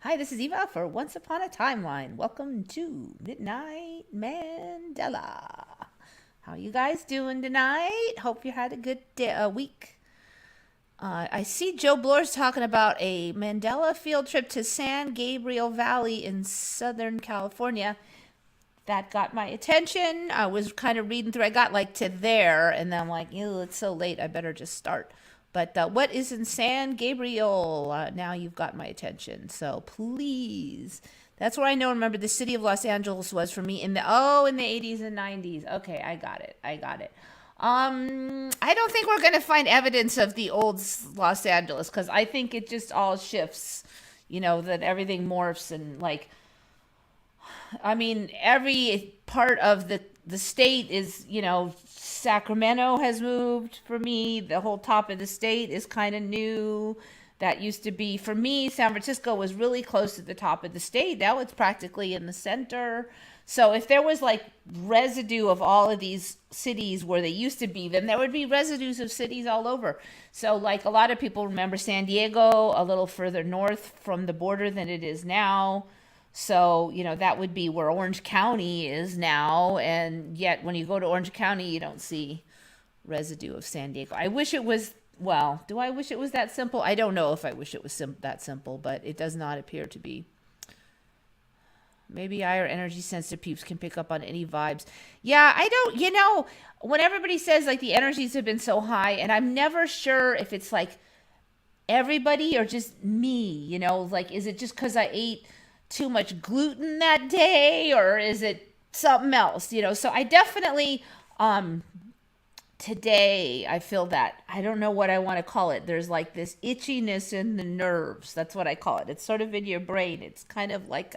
Hi, this is Eva for Once Upon a Timeline. Welcome to Midnight Mandela. How you guys doing tonight? Hope you had a good week. I see Joe Bloor's talking about a Mandela field trip to San Gabriel Valley in Southern California. That got my attention. I was kind of reading through. I got like to there, and then I'm like, ew, it's so late. I better just start. But what is in San Gabriel? Now you've got my attention. So please, that's where I know. Remember, the city of Los Angeles was for me in the 80s and 90s. Okay, I got it. I got it. I don't think we're gonna find evidence of the old Los Angeles because I think it just all shifts. That everything morphs and like I mean, every part of the state is, Sacramento has moved for me. The whole top of the state is kind of new. That used to be, for me, San Francisco was really close to the top of the state. Now it's practically in the center. So if there was like residue of all of these cities where they used to be, then there would be residues of cities all over. So like a lot of people remember San Diego a little further north from the border than it is now. So, that would be where Orange County is now. And yet, when you go to Orange County, you don't see residue of San Diego. I wish it was, well, do I wish it was that simple? I don't know if I wish it was that simple, but it does not appear to be. Maybe higher energy sensitive peeps can pick up on any vibes. Yeah, I don't, when everybody says like the energies have been so high, and I'm never sure if it's like everybody or just me, like, is it just because I ate too much gluten that day or is it something else, so I definitely today I feel that I don't know what I want to call it. There's like this itchiness in the nerves. That's what I call it. It's sort of in your brain. It's kind of like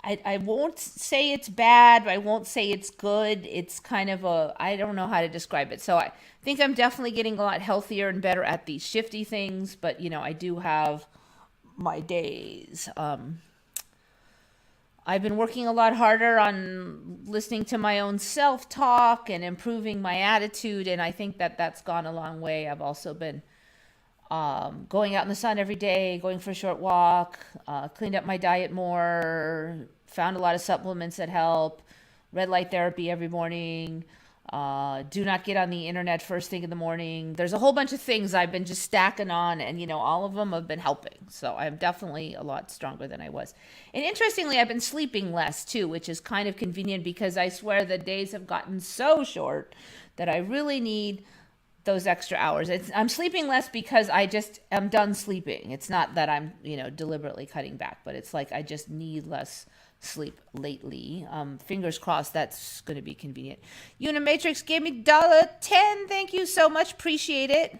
I won't say it's bad, I won't say it's good. It's kind of I don't know how to describe it. So I think I'm definitely getting a lot healthier and better at these shifty things, but I do have my days. I've been working a lot harder on listening to my own self-talk and improving my attitude, and I think that that's gone a long way. I've also been going out in the sun every day, going for a short walk, cleaned up my diet more, found a lot of supplements that help, red light therapy every morning, do not get on the internet first thing in the morning. There's a whole bunch of things I've been just stacking on, and all of them have been helping. So I'm definitely a lot stronger than I was. And interestingly, I've been sleeping less too, which is kind of convenient because I swear the days have gotten so short that I really need those extra hours. I'm sleeping less because I just am done sleeping. It's not that I'm, deliberately cutting back, but it's like I just need less sleep lately. Fingers crossed that's going to be convenient. Unimatrix gave me $10. Thank you so much. Appreciate it.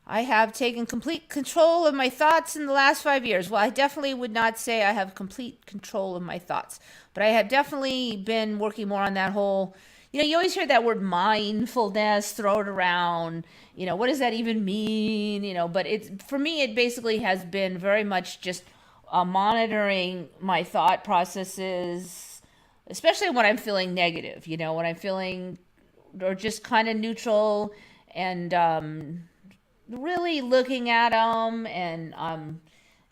I have taken complete control of my thoughts in the last 5 years. Well, I definitely would not say I have complete control of my thoughts, but I have definitely been working more on that whole, you always hear that word mindfulness, throw it around, what does that even mean? But for me, it basically has been very much just monitoring my thought processes, especially when I'm feeling negative, when I'm feeling or just kind of neutral, and really looking at them. And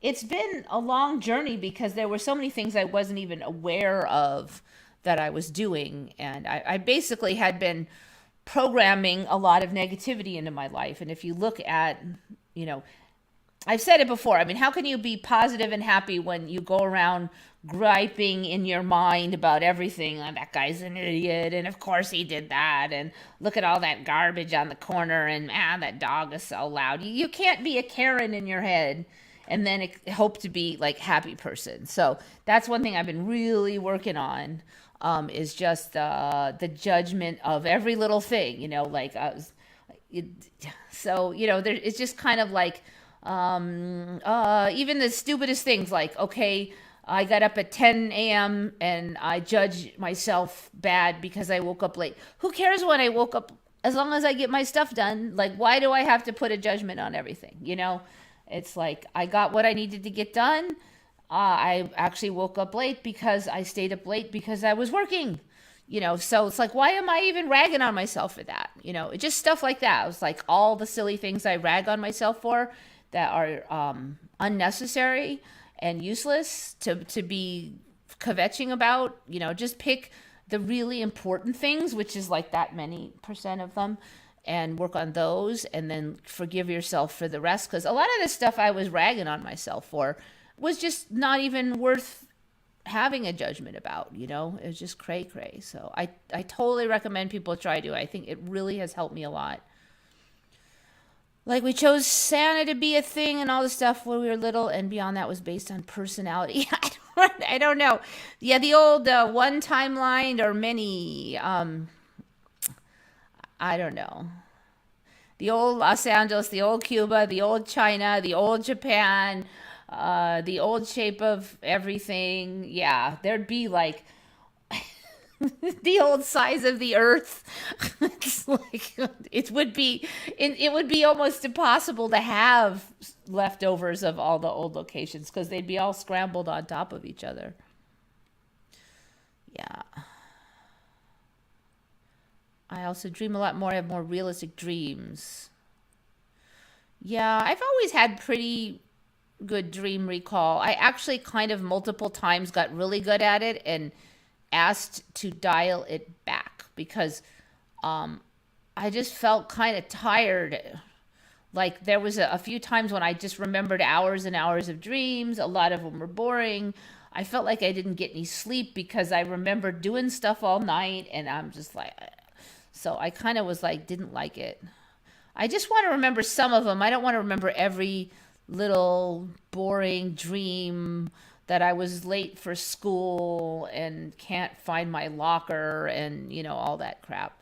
it's been a long journey because there were so many things I wasn't even aware of that I was doing. And I basically had been programming a lot of negativity into my life. And if you look at, I've said it before. I mean, how can you be positive and happy when you go around griping in your mind about everything? Oh, that guy's an idiot, and of course he did that, and look at all that garbage on the corner, and that dog is so loud. You can't be a Karen in your head and then hope to be like happy person. So that's one thing I've been really working on, is just the judgment of every little thing, like it's just kind of like even the stupidest things, like, okay, I got up at 10 a.m. and I judge myself bad because I woke up late. Who cares when I woke up, as long as I get my stuff done? Like, why do I have to put a judgment on everything? It's like I got what I needed to get done. I actually woke up late because I stayed up late because I was working. So it's like, why am I even ragging on myself for that? It's just stuff like that. It was like all the silly things I rag on myself for. that are unnecessary and useless to be kvetching about. Just pick the really important things, which is like that many percent of them, and work on those, and then forgive yourself for the rest. Because a lot of the stuff I was ragging on myself for was just not even worth having a judgment about. It was just cray cray. So I totally recommend people try to. I think it really has helped me a lot. Like, we chose Santa to be a thing and all the stuff when we were little, and beyond that was based on personality. I don't know. Yeah, the old one timeline or many, I don't know. The old Los Angeles, the old Cuba, the old China, the old Japan, the old shape of everything. Yeah, there'd be like the old size of the earth. It's like it would be almost impossible to have leftovers of all the old locations because they'd be all scrambled on top of each other. Yeah. I also dream a lot more. I have more realistic dreams. Yeah, I've always had pretty good dream recall. I actually kind of multiple times got really good at it and asked to dial it back because I just felt kind of tired. Like, there was a few times when I just remembered hours and hours of dreams. A lot of them were boring. I felt like I didn't get any sleep because I remembered doing stuff all night, and I'm just like, so I kind of was like, didn't like it. I just want to remember some of them. I don't want to remember every little boring dream that I was late for school and can't find my locker and, all that crap.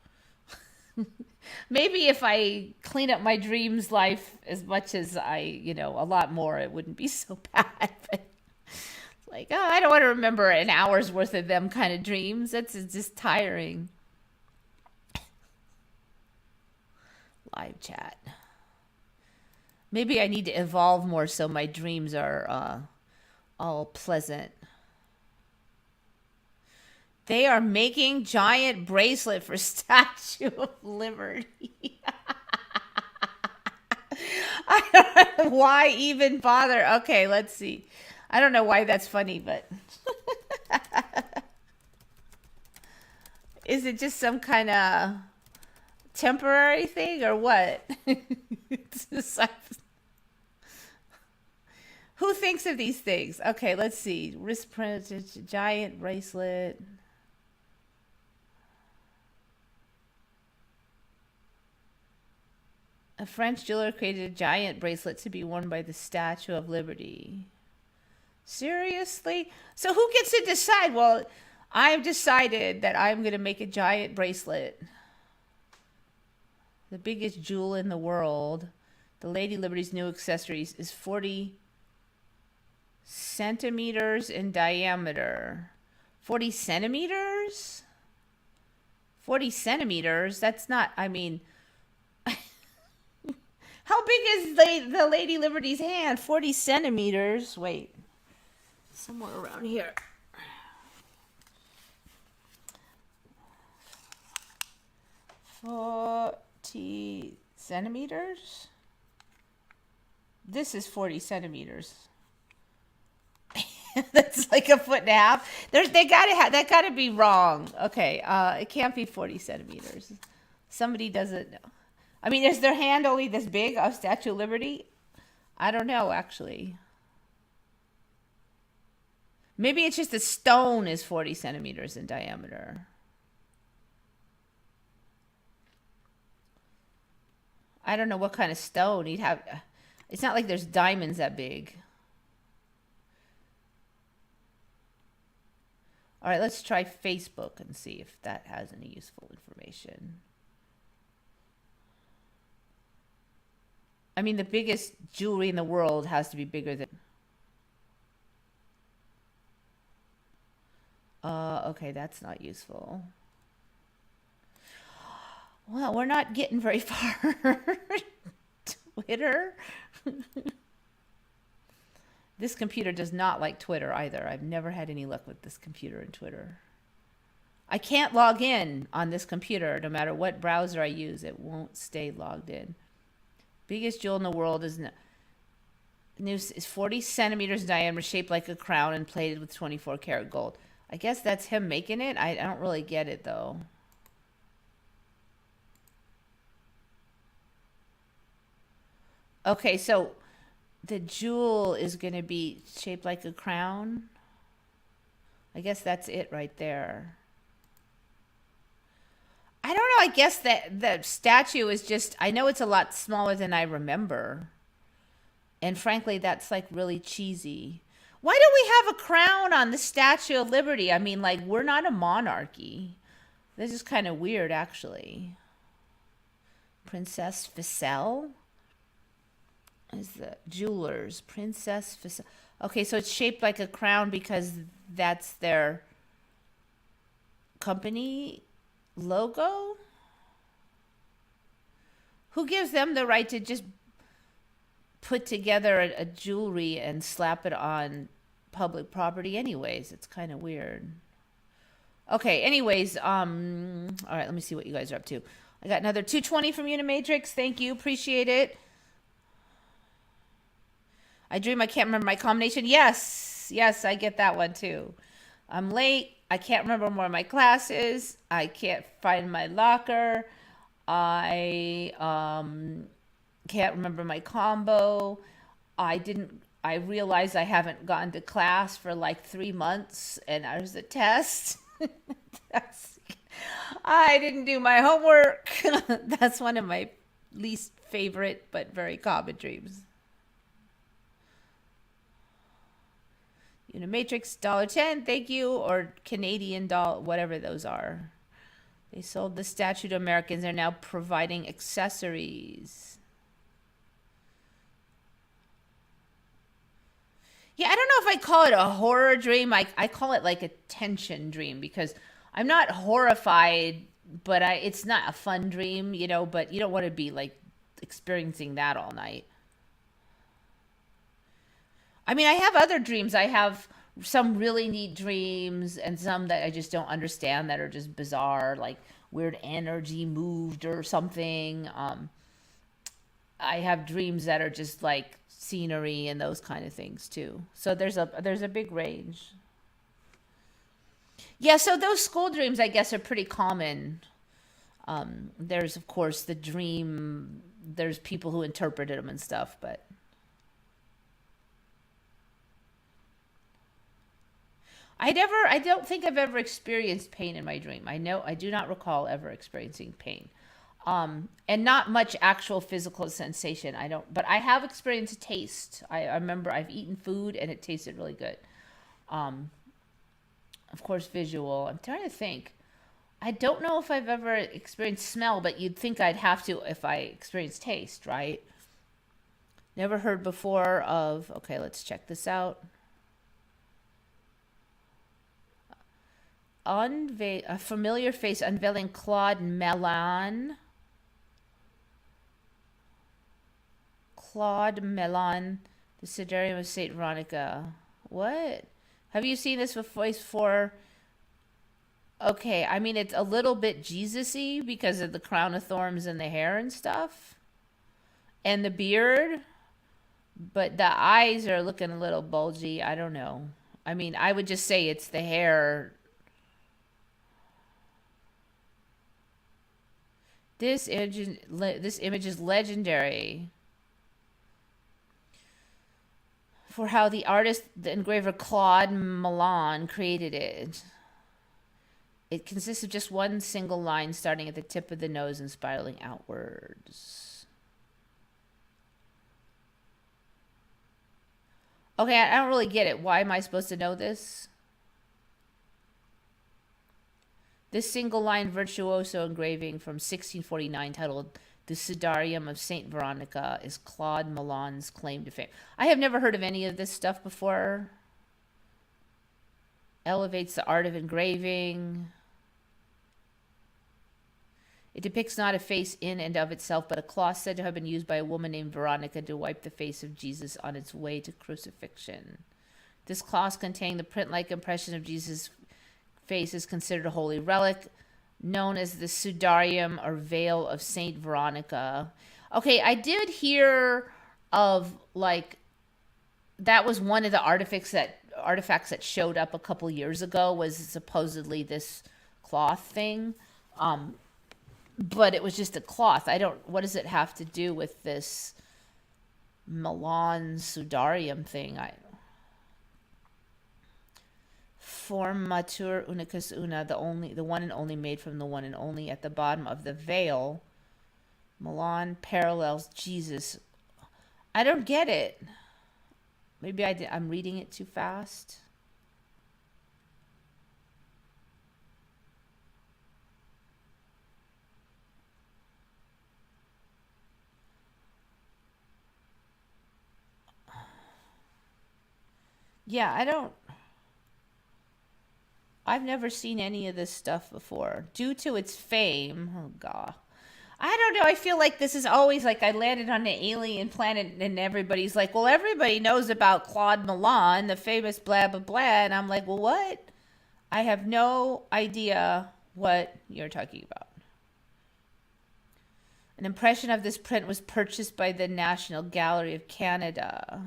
Maybe if I clean up my dreams life as much as a lot more, it wouldn't be so bad. But like, I don't want to remember an hour's worth of them kind of dreams. It's just tiring. Live chat. Maybe I need to evolve more so my dreams are all pleasant. They are making giant bracelet for Statue of Liberty. I don't know why even bother. Okay, let's see. I don't know why that's funny, but is it just some kind of temporary thing or what? Who thinks of these things? Okay, let's see. Wrist print, giant bracelet. A French jeweler created a giant bracelet to be worn by the Statue of Liberty. Seriously? So who gets to decide? Well, I've decided that I'm going to make a giant bracelet. The biggest jewel in the world. The Lady Liberty's new accessories is 40 centimeters in diameter. 40 centimeters? 40 centimeters? That's not, how big is the Lady Liberty's hand? 40 centimeters. Wait. Somewhere around here. Centimeters? This is 40 centimeters. That's like a foot and a half. That gotta be wrong. Okay, it can't be 40 centimeters. Somebody doesn't know. Is their hand only this big of Statue of Liberty? I don't know, actually. Maybe it's just the stone is 40 centimeters in diameter. I don't know what kind of stone he'd have. It's not like there's diamonds that big. All right, let's try Facebook and see if that has any useful information. The biggest jewelry in the world has to be bigger than... Okay, that's not useful. Well, we're not getting very far. Twitter? This computer does not like Twitter either. I've never had any luck with this computer and Twitter. I can't log in on this computer. No matter what browser I use, it won't stay logged in. Biggest jewel in the world is... Noose is 40 centimeters in diameter, shaped like a crown, and plated with 24 karat gold. I guess that's him making it. I don't really get it though. Okay, so the jewel is going to be shaped like a crown. I guess that's it right there. I don't know. I guess that the statue is just, I know it's a lot smaller than I remember. And frankly, that's like really cheesy. Why do we have a crown on the Statue of Liberty? I mean, like, we're not a monarchy. This is kind of weird, actually. Princess Ficelle is the jewelers. Princess Ficelle. Okay, so it's shaped like a crown because that's their company logo. Who gives them the right to just put together a jewelry and slap it on public property anyways? It's kind of weird. Okay, anyways, all right, let me see what you guys are up to. I got another 220 from Unimatrix. Thank you, appreciate it. I dream I can't remember my combination. Yes, I get that one too. I'm late. I can't remember more of my classes. I can't find my locker. I can't remember my combo. I realized I haven't gone to class for like 3 months and there's a test. I didn't do my homework. That's one of my least favorite but very common dreams. Unimatrix $1.10, thank you, or Canadian dollar, whatever those are. They sold the statue to Americans. They're now providing accessories. Yeah, I don't know if I call it a horror dream. I call it like a tension dream because I'm not horrified, but it's not a fun dream, you know, but you don't want to be like experiencing that all night. I mean, I have other dreams. I have some really neat dreams and some that I just don't understand that are just bizarre, like weird energy moved or something. I have dreams that are just like scenery and those kind of things too. So there's a big range. Yeah, so those school dreams, I guess, are pretty common. There's of course the dream. There's people who interpreted them and stuff, but. I don't think I've ever experienced pain in my dream. I do not recall ever experiencing pain. And not much actual physical sensation. But I have experienced taste. I remember I've eaten food and it tasted really good. Of course, visual. I'm trying to think. I don't know if I've ever experienced smell, but you'd think I'd have to if I experienced taste, right? Never heard before of, okay, let's check this out. A familiar face unveiling Claude Milan. Claude Milan, the Sudarium of Saint Veronica. What? Have you seen this before? Okay, I mean, it's a little bit Jesus-y because of the crown of thorns and the hair and stuff. And the beard. But the eyes are looking a little bulgy. I don't know. I mean, I would just say it's the hair. This image is legendary for how the artist, the engraver Claude Milan, created it. It consists of just one single line starting at the tip of the nose and spiraling outwards. Okay, I don't really get it. Why am I supposed to know this? This single line virtuoso engraving from 1649 titled The Sudarium of Saint Veronica is Claude Milan's claim to fame. I have never heard of any of this stuff before. Elevates the art of engraving. It depicts not a face in and of itself, but a cloth said to have been used by a woman named Veronica to wipe the face of Jesus on its way to crucifixion. This cloth containing the print-like impression of Jesus' face is considered a holy relic, known as the Sudarium or Veil of Saint Veronica. Okay, I did hear of like that was one of the artifacts that showed up a couple years ago, was supposedly this cloth thing. Um, but it was just a cloth. I don't. What does it have to do with this Milan Sudarium thing? Formatur unicus una, the one and only, made from the one and only, at the bottom of the veil. Milan parallels Jesus. I don't get it. Maybe I'm reading it too fast. Yeah, I've never seen any of this stuff before. Due to its fame, oh god. I don't know. I feel like this is always like I landed on an alien planet and everybody's like, well, everybody knows about Claude Milan, the famous blah, blah, blah. And I'm like, well, what? I have no idea what you're talking about. An impression of this print was purchased by the National Gallery of Canada.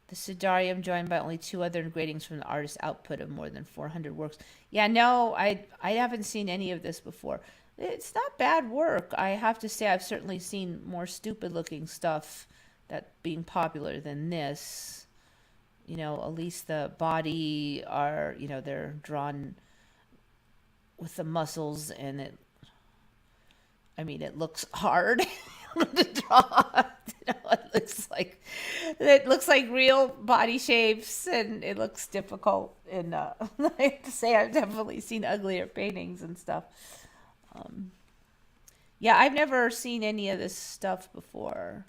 The Sudarium, joined by only 2 other engravings from the artist's output of more than 400 works. Yeah, no, I haven't seen any of this before. It's not bad work. I have to say, I've certainly seen more stupid looking stuff that being popular than this. At least the body are, they're drawn with the muscles, and it looks hard to draw. It looks like real body shapes, and it looks difficult. And I have to say, I've definitely seen uglier paintings and stuff. Yeah, I've never seen any of this stuff before.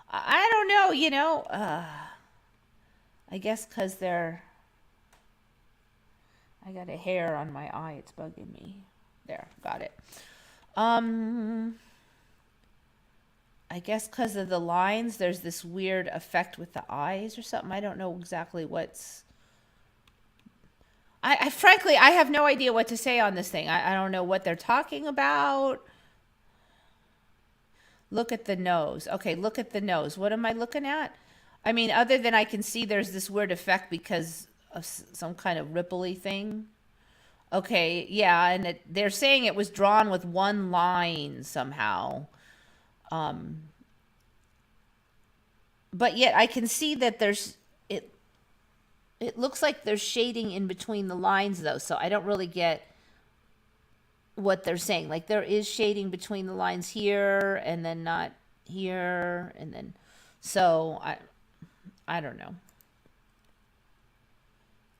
I don't know, I guess because I got a hair on my eye. It's bugging me. There, got it. I guess because of the lines, there's this weird effect with the eyes or something. I don't know exactly what's... I frankly, I have no idea what to say on this thing. I don't know what they're talking about. Look at the nose. Okay, look at the nose. What am I looking at? Other than I can see there's this weird effect because of some kind of ripply thing. Okay, yeah, and they're saying it was drawn with one line somehow. But yet I can see that it looks like there's shading in between the lines, though, so I don't really get what they're saying. Like, there is shading between the lines here, and then not here, and then... So, I don't know.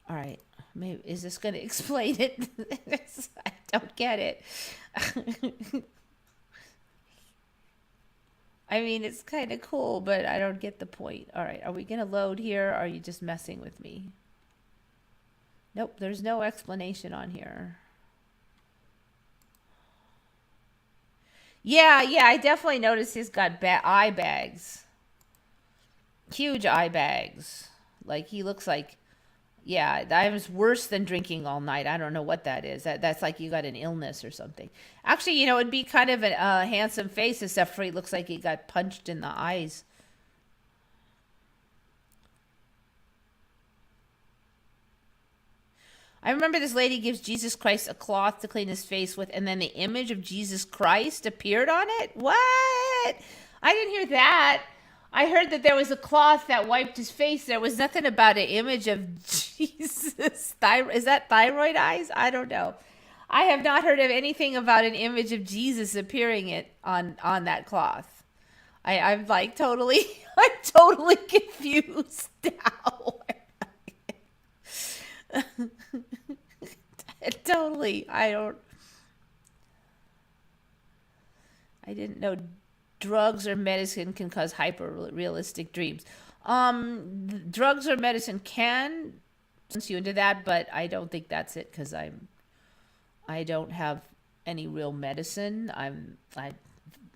All right. Maybe, is this going to explain it? I don't get it. It's kind of cool, but I don't get the point. All right, are we going to load here, or are you just messing with me? Nope, there's no explanation on here. Yeah, I definitely noticed he's got eye bags. Huge eye bags. Like, he looks like... Yeah, that was worse than drinking all night. I don't know what that is. That's like you got an illness or something. Actually, it'd be kind of a handsome face, except for he looks like he got punched in the eyes. I remember this lady gives Jesus Christ a cloth to clean his face with, and then the image of Jesus Christ appeared on it? What? I didn't hear that. I heard that there was a cloth that wiped his face. There was nothing about an image of Jesus. Is that thyroid eyes? I don't know. I have not heard of anything about an image of Jesus appearing on that cloth. I'm like totally, I'm totally confused now. Totally. I didn't know drugs or medicine can cause hyper-realistic dreams. Drugs or medicine can influence you into that, but I don't think that's it, because I don't have any real medicine. I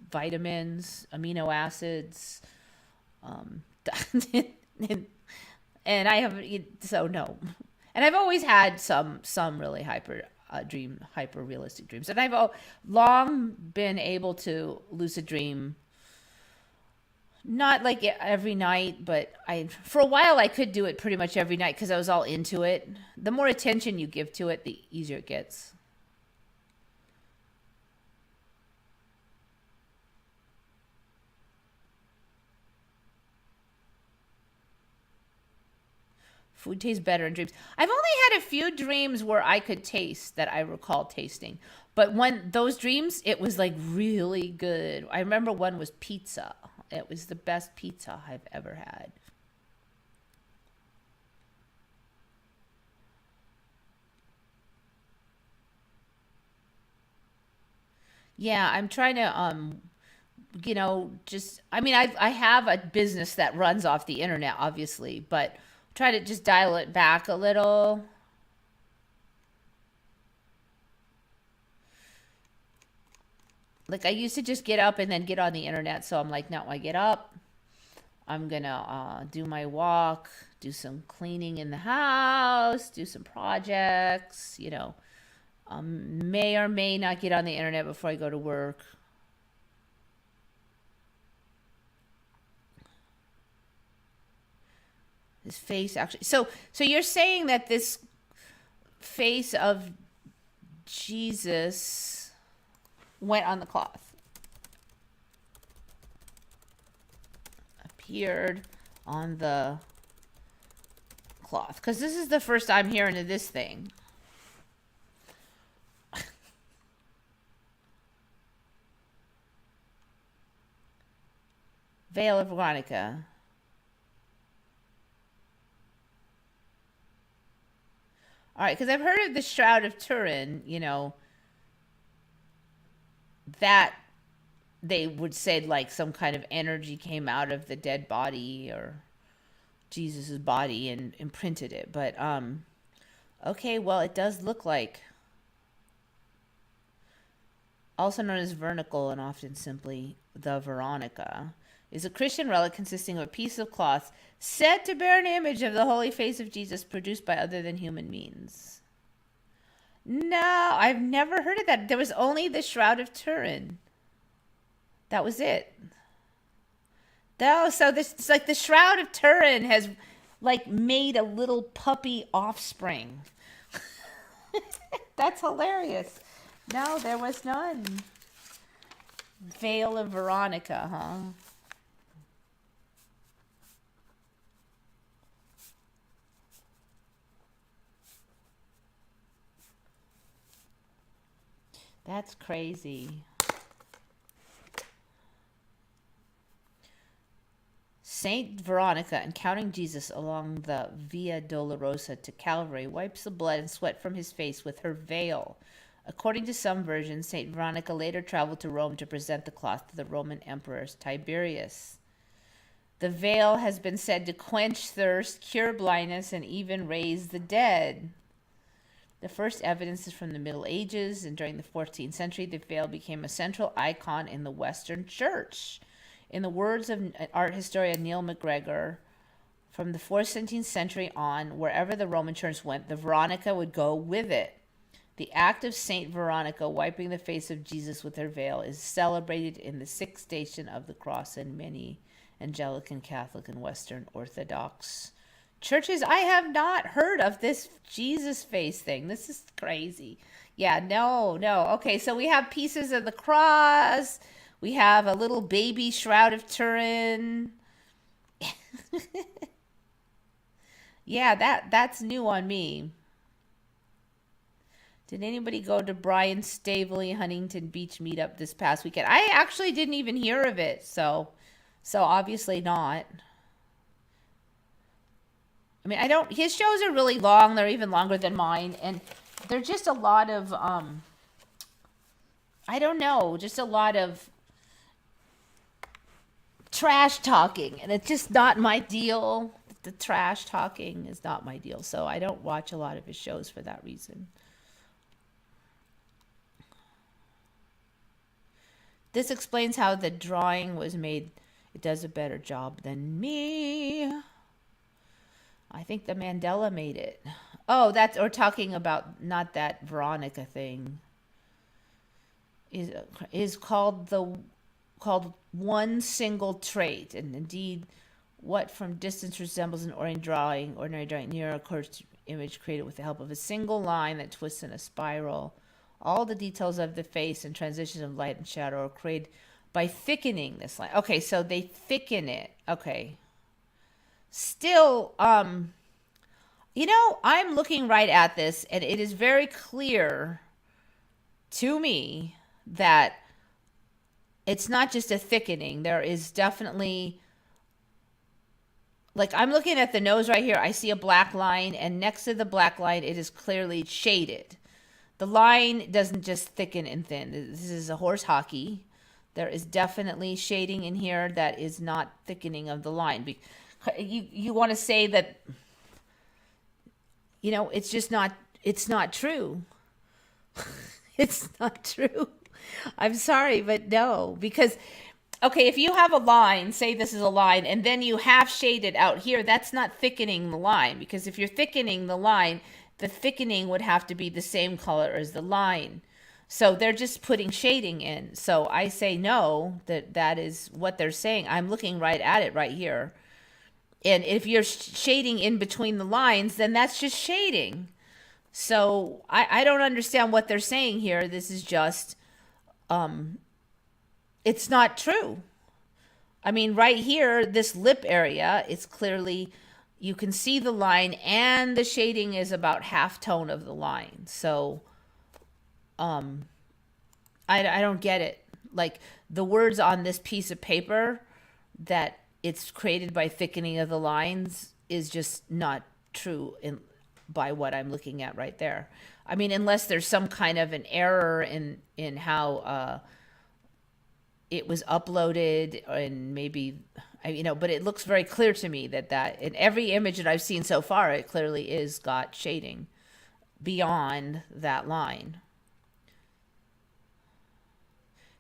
vitamins, amino acids, and I have, so no. And I've always had some really hyper realistic dreams, and I've long been able to lucid dream Not like every night, but I for a while I could do it pretty much every night because I was all into it. The more attention you give to it, the easier it gets. Food tastes better in dreams. I've only had a few dreams where I could taste that I recall tasting. But when those dreams, it was like really good. I remember one was pizza. It was the best pizza I've ever had. Yeah, I'm trying to just I mean I have a business that runs off the internet obviously, but try to just dial it back a little. Like I used to just get up and then get on the internet, so I'm like, now I get up, I'm gonna do my walk, do some cleaning in the house, do some projects, may or may not get on the internet before I go to work. His face actually. So you're saying that this face of Jesus went on the cloth, appeared on the cloth, because this is the first I'm hearing of this thing. Veil of Veronica. All right, because I've heard of the Shroud of Turin, that they would say like some kind of energy came out of the dead body or Jesus's body and imprinted it. But okay, well, it does look like, also known as vernicle and often simply the Veronica, is a Christian relic consisting of a piece of cloth said to bear an image of the holy face of Jesus produced by other than human means. No, I've never heard of that. There was only the Shroud of Turin. That was it. No, so this it's like the Shroud of Turin has like made a little puppy offspring. That's hilarious. No, there was none. Veil of Veronica, huh? That's crazy. Saint Veronica, encountering Jesus along the Via Dolorosa to Calvary, wipes the blood and sweat from his face with her veil. According to some versions, Saint Veronica later traveled to Rome to present the cloth to the Roman Emperor Tiberius. The veil has been said to quench thirst, cure blindness, and even raise the dead. The first evidence is from the Middle Ages, and during the 14th century, the veil became a central icon in the Western Church. In the words of art historian Neil MacGregor, from the 4th, 17th century on, wherever the Roman Church went, the Veronica would go with it. The act of Saint Veronica wiping the face of Jesus with her veil is celebrated in the sixth station of the cross in many Anglican, Catholic, and Western Orthodox churches. I have not heard of this Jesus face thing. This is crazy. Yeah, no. Okay, so we have pieces of the cross. We have a little baby Shroud of Turin. Yeah, that's new on me. Did anybody go to Brian Staveley Huntington Beach meetup this past weekend? I actually didn't even hear of it, so obviously not. I mean, I don't. His shows are really long. They're even longer than mine, and they're just a lot of I don't know, just a lot of trash talking, and it's just not my deal. The trash talking is not my deal, so I don't watch a lot of his shows for that reason. This explains how the drawing was made. It does a better job than me. I think the Mandela made it. Oh, that's, or talking about not that Veronica thing. Is called called one single trait, and indeed, what from distance resembles an ordinary drawing near a curved image created with the help of a single line that twists in a spiral. All the details of the face and transitions of light and shadow are created by thickening this line. Okay, so they thicken it. Okay. Still, I'm looking right at this, and it is very clear to me that it's not just a thickening. There is definitely, like, I'm looking at the nose right here. I see a black line, and next to the black line, it is clearly shaded. The line doesn't just thicken and thin. This is a horse hockey. There is definitely shading in here that is not thickening of the line. You want to say that, it's just not, it's not true. It's not true. I'm sorry, but no, because, okay, if you have a line, say this is a line, and then you half shade it out here, that's not thickening the line, because if you're thickening the line, the thickening would have to be the same color as the line. So they're just putting shading in. So I say no, that is what they're saying. I'm looking right at it right here. And if you're shading in between the lines, then that's just shading. So I don't understand what they're saying here. This is just, it's not true. I mean, right here, this lip area, it's clearly, you can see the line, and the shading is about half tone of the line. So, I don't get it. Like, the words on this piece of paper that it's created by thickening of the lines is just not true by what I'm looking at right there. I mean, unless there's some kind of an error in how it was uploaded, and maybe, but it looks very clear to me that in every image that I've seen so far, it clearly is got shading beyond that line.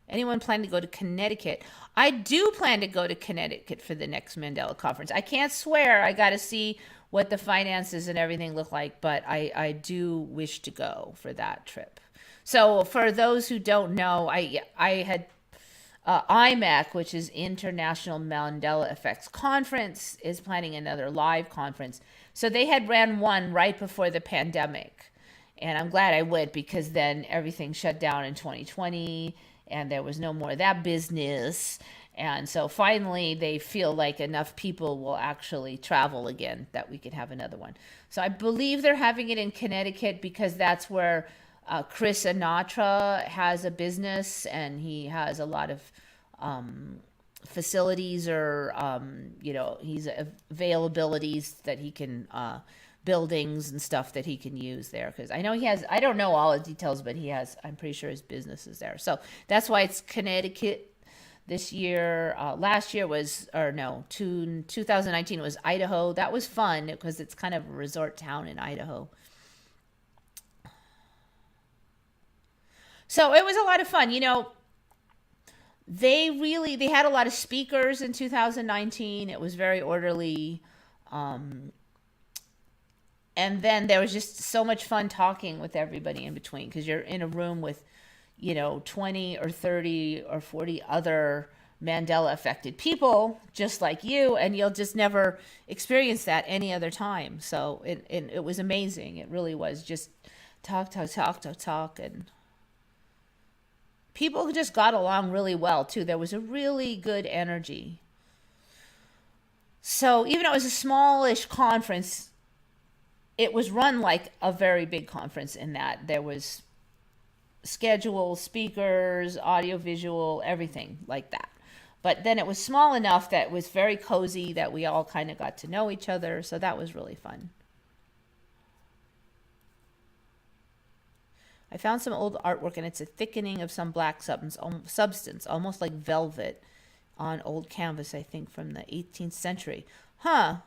Anyone planning to go to Connecticut? I do plan to go to Connecticut for the next Mandela conference. I can't swear. I got to see what the finances and everything look like, but I do wish to go for that trip. So for those who don't know, I had IMEC, which is International Mandela Effects Conference, is planning another live conference. So they had ran one right before the pandemic. And I'm glad I went, because then everything shut down in 2020 and there was no more of that business. And so finally they feel like enough people will actually travel again that we can have another one. So I believe they're having it in Connecticut, because that's where Chris Anatra has a business, and he has a lot of facilities, or he's availabilities that he can buildings and stuff that he can use there, because I know he has, I don't know all the details, but he has, I'm pretty sure his business is there. So that's why it's Connecticut this year. Last year was, 2019 was Idaho. That was fun because it's kind of a resort town in Idaho. So it was a lot of fun. They had a lot of speakers in 2019. It was very orderly. And then there was just so much fun talking with everybody in between, because you're in a room with, 20 or 30 or 40 other Mandela affected people just like you, and you'll just never experience that any other time. So it was amazing. It really was just talk, and people who just got along really well too. There was a really good energy. So even though it was a smallish conference, it was run like a very big conference, in that there was schedule, speakers, audio, visual, everything like that. But then it was small enough that it was very cozy, that we all kind of got to know each other. So that was really fun. I found some old artwork, and it's a thickening of some black substance, almost like velvet, on old canvas, I think from the 18th century. Huh.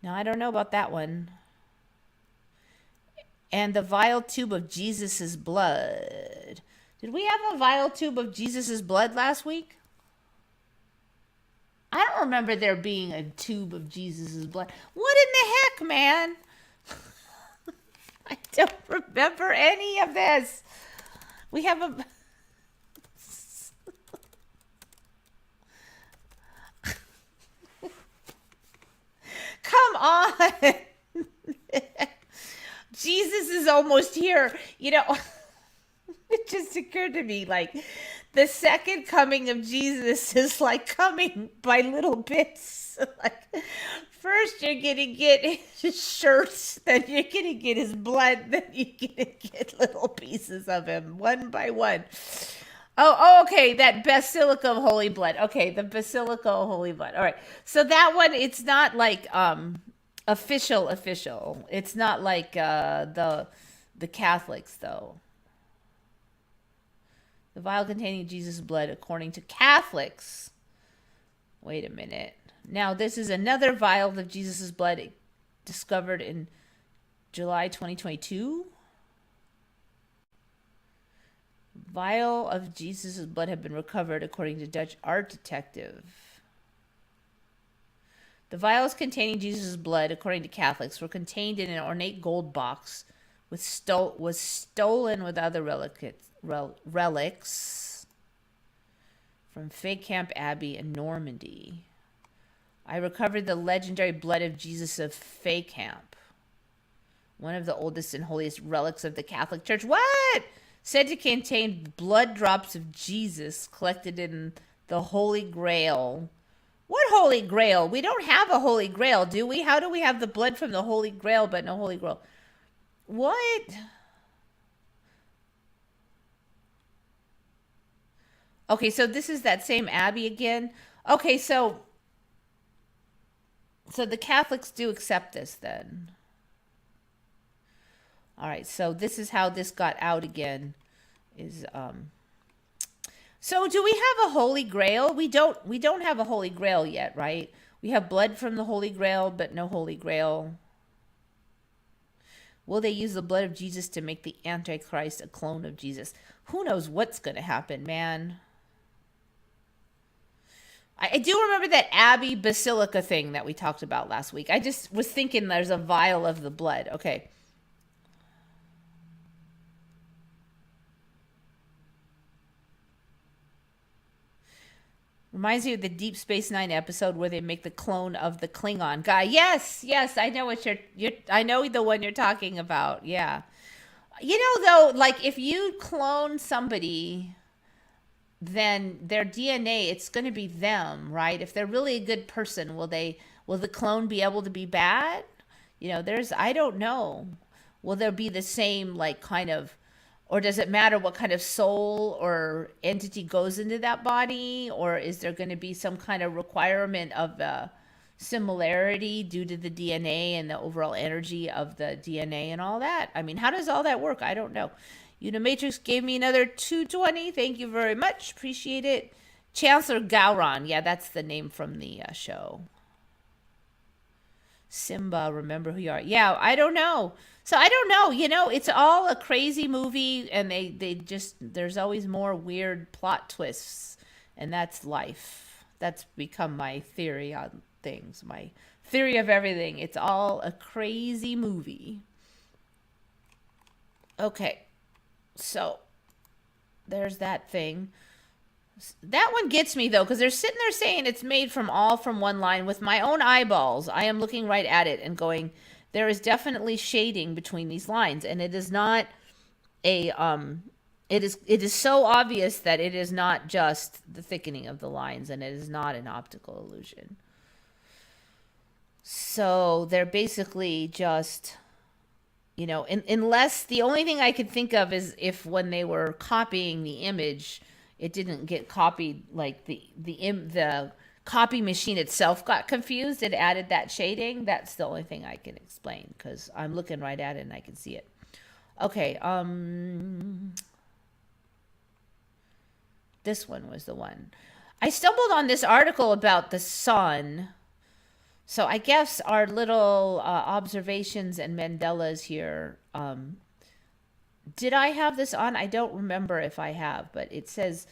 Now, I don't know about that one. And the vial tube of Jesus's blood. Did we have a vial tube of Jesus's blood last week? I don't remember there being a tube of Jesus's blood. What in the heck, man? I don't remember any of this. We have a... almost here. It just occurred to me, like, the second coming of Jesus is like coming by little bits. Like, first you're gonna get his shirts, then you're gonna get his blood, then you're gonna get little pieces of him one by one. Oh, okay, that Basilica of Holy Blood. Okay, the Basilica of Holy Blood. All right. So that one, it's not like official. It's not like the Catholics though. The vial containing Jesus' blood according to Catholics. Wait a minute. Now, this is another vial of Jesus' blood discovered in July 2022. Vial of Jesus' blood have been recovered according to Dutch art detective. The vials containing Jesus' blood, according to Catholics, were contained in an ornate gold box was stolen with other relics from Faycamp Abbey in Normandy. I recovered the legendary blood of Jesus of Faycamp, one of the oldest and holiest relics of the Catholic Church. What? Said to contain blood drops of Jesus collected in the Holy Grail. What Holy Grail? We don't have a Holy Grail, do we? How do we have the blood from the Holy Grail but no Holy Grail? What? Okay, so this is that same abbey again. Okay, so the Catholics do accept this then. All right, so this is how this got out again. So do we have a Holy Grail? We don't have a Holy Grail yet, right? We have blood from the Holy Grail, but no Holy Grail. Will they use the blood of Jesus to make the Antichrist a clone of Jesus? Who knows what's going to happen, man? I do remember that Abbey Basilica thing that we talked about last week. I just was thinking there's a vial of the blood. Okay. Reminds me of the Deep Space Nine episode where they make the clone of the Klingon guy. Yes, I know what I know the one you're talking about. Yeah. Though, like, if you clone somebody, then their DNA, it's going to be them, right? If they're really a good person, will the clone be able to be bad? I don't know. Will there be the same, like, kind of, or does it matter what kind of soul or entity goes into that body? Or is there going to be some kind of requirement of similarity due to the DNA and the overall energy of the DNA and all that? I mean, how does all that work? I don't know. Unimatrix gave me another 220. Thank you very much. Appreciate it. Chancellor Gowron. Yeah, that's the name from the show. Simba, remember who you are. Yeah, I don't know. So I don't know. It's all a crazy movie, and there's always more weird plot twists, and that's life. That's become my theory on things, my theory of everything. It's all a crazy movie. Okay, so there's that thing. That one gets me, though, because they're sitting there saying it's made from one line. With my own eyeballs, I am looking right at it and going, there is definitely shading between these lines, and it is not it is so obvious that it is not just the thickening of the lines, and it is not an optical illusion. So they're basically just, unless the only thing I could think of is if when they were copying the image, it didn't get copied, like the copy machine itself got confused and added that shading. That's the only thing I can explain, because I'm looking right at it and I can see it. Okay, this one was the one. I stumbled on this article about the sun. So I guess our little observations and Mandelas here. Did I have this on? I don't remember if I have, but it says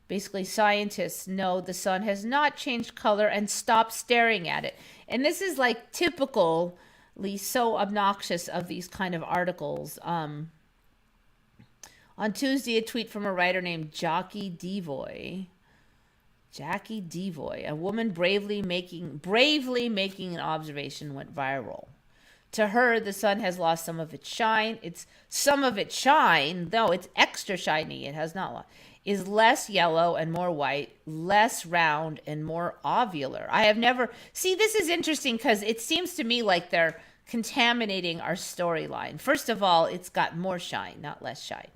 basically scientists know the sun has not changed color and stop staring at it. And this is like typically so obnoxious of these kind of articles. On Tuesday, a tweet from a writer named Jackie Devoy, a woman bravely making an observation, went viral. To her, the sun has lost some of its shine. It's some of its shine, though it's extra shiny. It has not lost. Is less yellow and more white, less round and more ovular. I have never see. This is interesting because it seems to me like they're contaminating our storyline. First of all, it's got more shine, not less shine.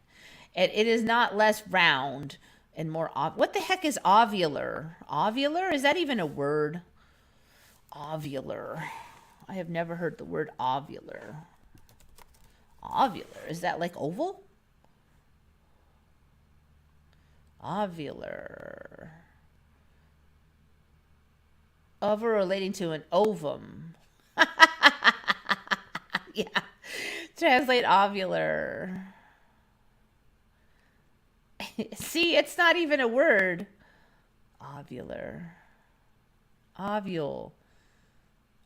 It is not less round and more. What the heck is ovular? Ovular? Is that even a word? Ovular. I have never heard the word ovular. Ovular. Is that like oval? Ovular. Over relating to an ovum. Yeah. Translate ovular. See, it's not even a word. Ovular. Ovule.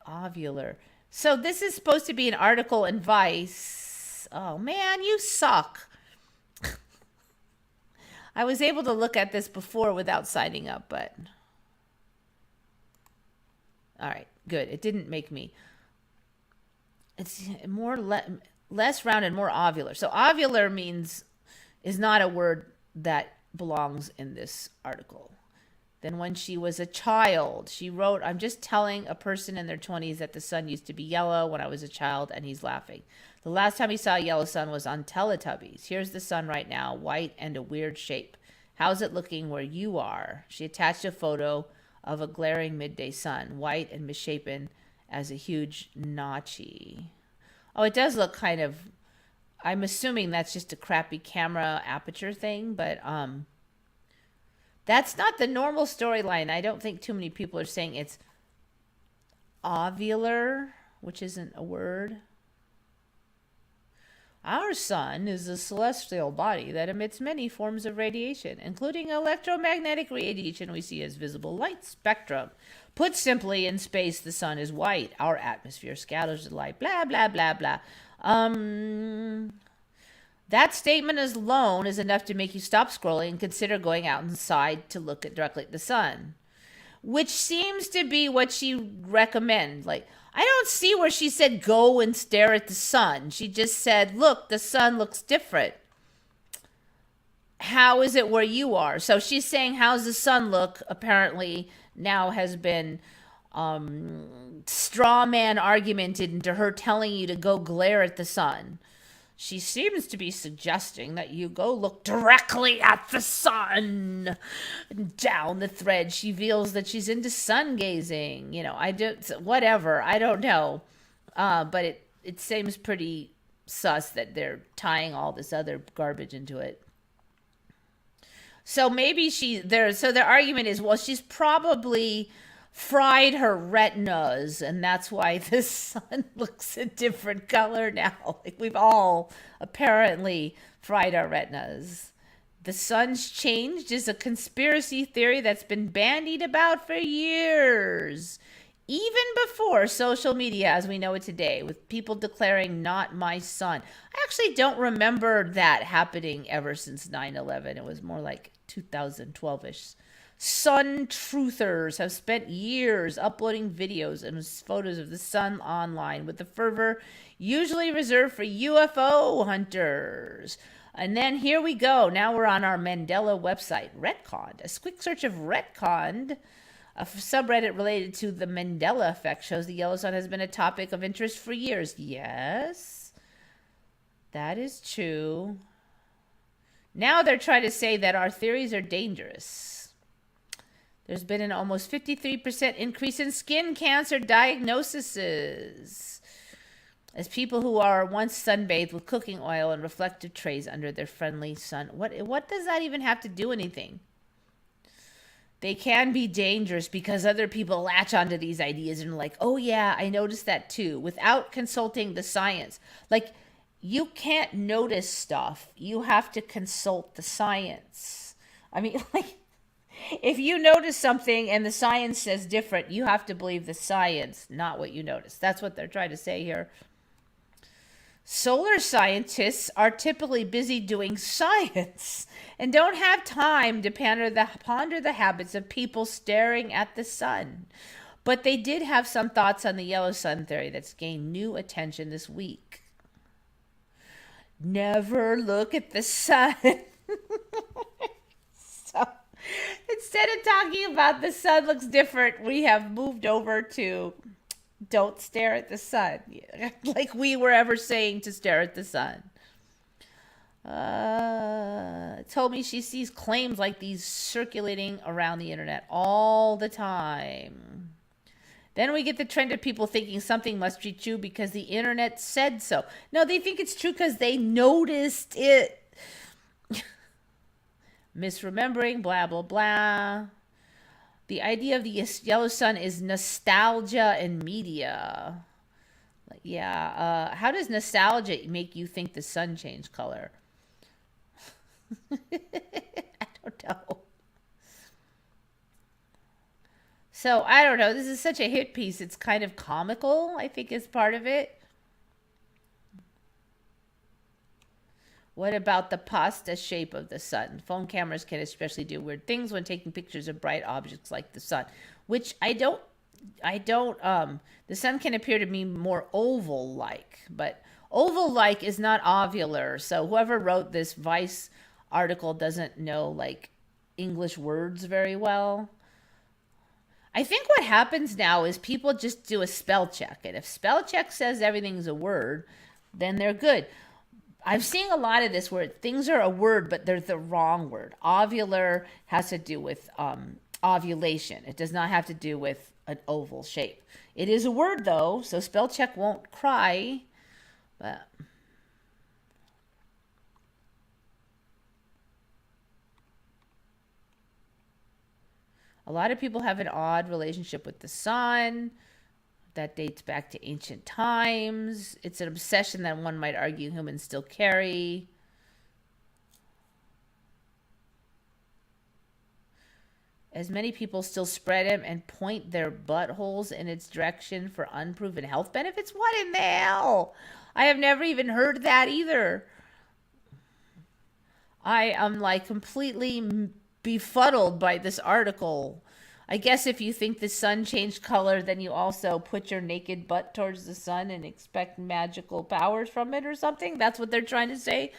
Ovular. So this is supposed to be an article in Vice. Oh man, you suck. I was able to look at this before without signing up, but all right, good. It didn't make me. It's more less round and more ovular. So ovular is not a word that belongs in this article. Then when she was a child, she wrote, I'm just telling a person in their 20s that the sun used to be yellow when I was a child, and he's laughing. The last time he saw a yellow sun was on Teletubbies. Here's the sun right now, white and a weird shape. How's it looking where you are? She attached a photo of a glaring midday sun, white and misshapen as a huge notchy. Oh, it does look kind of, I'm assuming that's just a crappy camera aperture thing, but that's not the normal storyline. I don't think too many people are saying it's ovular, which isn't a word. Our sun is a celestial body that emits many forms of radiation, including electromagnetic radiation we see as visible light spectrum. Put simply, in space, the sun is white. Our atmosphere scatters the light, blah, blah, blah, blah. That statement alone is enough to make you stop scrolling and consider going outside to look directly at the sun, which seems to be what she recommends. Like, I don't see where she said go and stare at the sun. She just said, look, the sun looks different. How is it where you are? So she's saying, how's the sun look? Apparently now has been straw man argumented into her telling you to go glare at the sun. She seems to be suggesting that you go look directly at the sun. Down the thread, she feels that she's into sun gazing. You know, whatever. I don't know. But it seems pretty sus that they're tying all this other garbage into it. So maybe so their argument is, well, she's probably fried her retinas, and that's why the sun looks a different color now. Like, we've all apparently fried our retinas. The sun's changed is a conspiracy theory that's been bandied about for years, even before social media as we know it today, with people declaring not my sun. I actually don't remember that happening ever since 9/11. It was more like 2012-ish. Sun truthers have spent years uploading videos and photos of the sun online with the fervor usually reserved for UFO hunters. And then here we go. Now we're on our Mandela website, Retconned. A quick search of Retconned, a subreddit related to the Mandela effect, shows the yellow sun has been a topic of interest for years. Yes, that is true. Now they're trying to say that our theories are dangerous. There's been an almost 53% increase in skin cancer diagnoses as people who are once sunbathed with cooking oil and reflective trays under their friendly sun. What does that even have to do anything? They can be dangerous because other people latch onto these ideas and are like, oh yeah, I noticed that too, without consulting the science. Like, you can't notice stuff. You have to consult the science. I mean, like, if you notice something and the science says different, you have to believe the science, not what you notice. That's what they're trying to say here. Solar scientists are typically busy doing science and don't have time to ponder the habits of people staring at the sun. But they did have some thoughts on the yellow sun theory that's gained new attention this week. Never look at the sun. So instead of talking about the sun looks different, we have moved over to don't stare at the sun. Like we were ever saying to stare at the sun. Told me she sees claims like these circulating around the internet all the time. Then we get the trend of people thinking something must be true because the internet said so. No, they think it's true because they noticed it. Misremembering, blah, blah, blah. The idea of the yellow sun is nostalgia in media. Yeah, how does nostalgia make you think the sun changed color? I don't know. So, I don't know. This is such a hit piece. It's kind of comical, I think, is part of it. What about the pasta shape of the sun? Phone cameras can especially do weird things when taking pictures of bright objects like the sun, which I don't, the sun can appear to be more oval-like, but oval-like is not ovular. So whoever wrote this Vice article doesn't know, like, English words very well. I think what happens now is people just do a spell check. And if spell check says everything's a word, then they're good. I've seen a lot of this where things are a word, but they're the wrong word. Ovular has to do with ovulation. It does not have to do with an oval shape. It is a word, though, so spell check won't cry. But a lot of people have an odd relationship with the sun that dates back to ancient times. It's an obsession that one might argue humans still carry. As many people still spread it and point their buttholes in its direction for unproven health benefits. What in the hell? I have never even heard that either. I am like completely befuddled by this article. I guess if you think the sun changed color, then you also put your naked butt towards the sun and expect magical powers from it or something. That's what they're trying to say.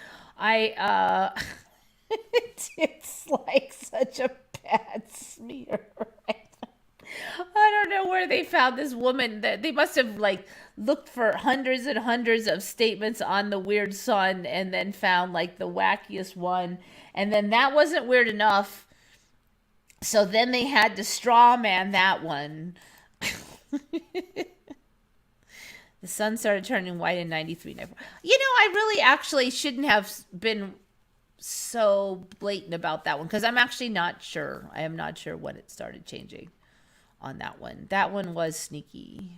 It's like such a bad smear. I don't know where they found this woman. That they must have like looked for hundreds and hundreds of statements on the weird sun and then found like the wackiest one. And then that wasn't weird enough. So then they had to straw man that one. The sun started turning white in 93, 94. You know, I really actually shouldn't have been so blatant about that one because I'm actually not sure. I am not sure when it started changing on that one. That one was sneaky.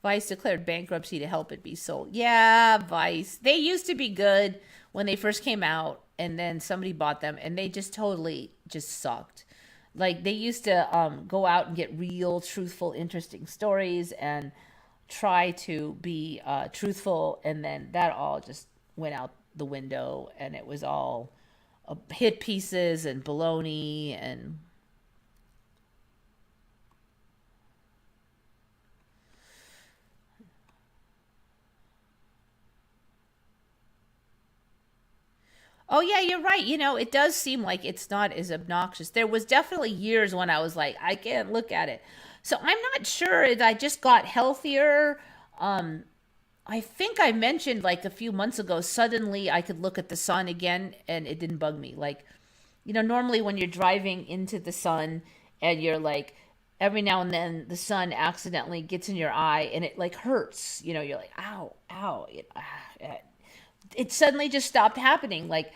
Vice declared bankruptcy to help it be sold. Yeah, Vice. They used to be good when they first came out, and then somebody bought them, and they just totally just sucked. Like, they used to go out and get real, truthful, interesting stories and try to be truthful, and then that all just went out the window, and it was all hit pieces and baloney and... Oh, yeah, you're right. You know, it does seem like it's not as obnoxious. There was definitely years when I was like, I can't look at it. So I'm not sure if I just got healthier. I think I mentioned like a few months ago, suddenly I could look at the sun again and it didn't bug me. Like, you know, normally when you're driving into the sun and you're like, every now and then the sun accidentally gets in your eye and it like hurts. You know, you're like, ow, ow. It suddenly just stopped happening. Like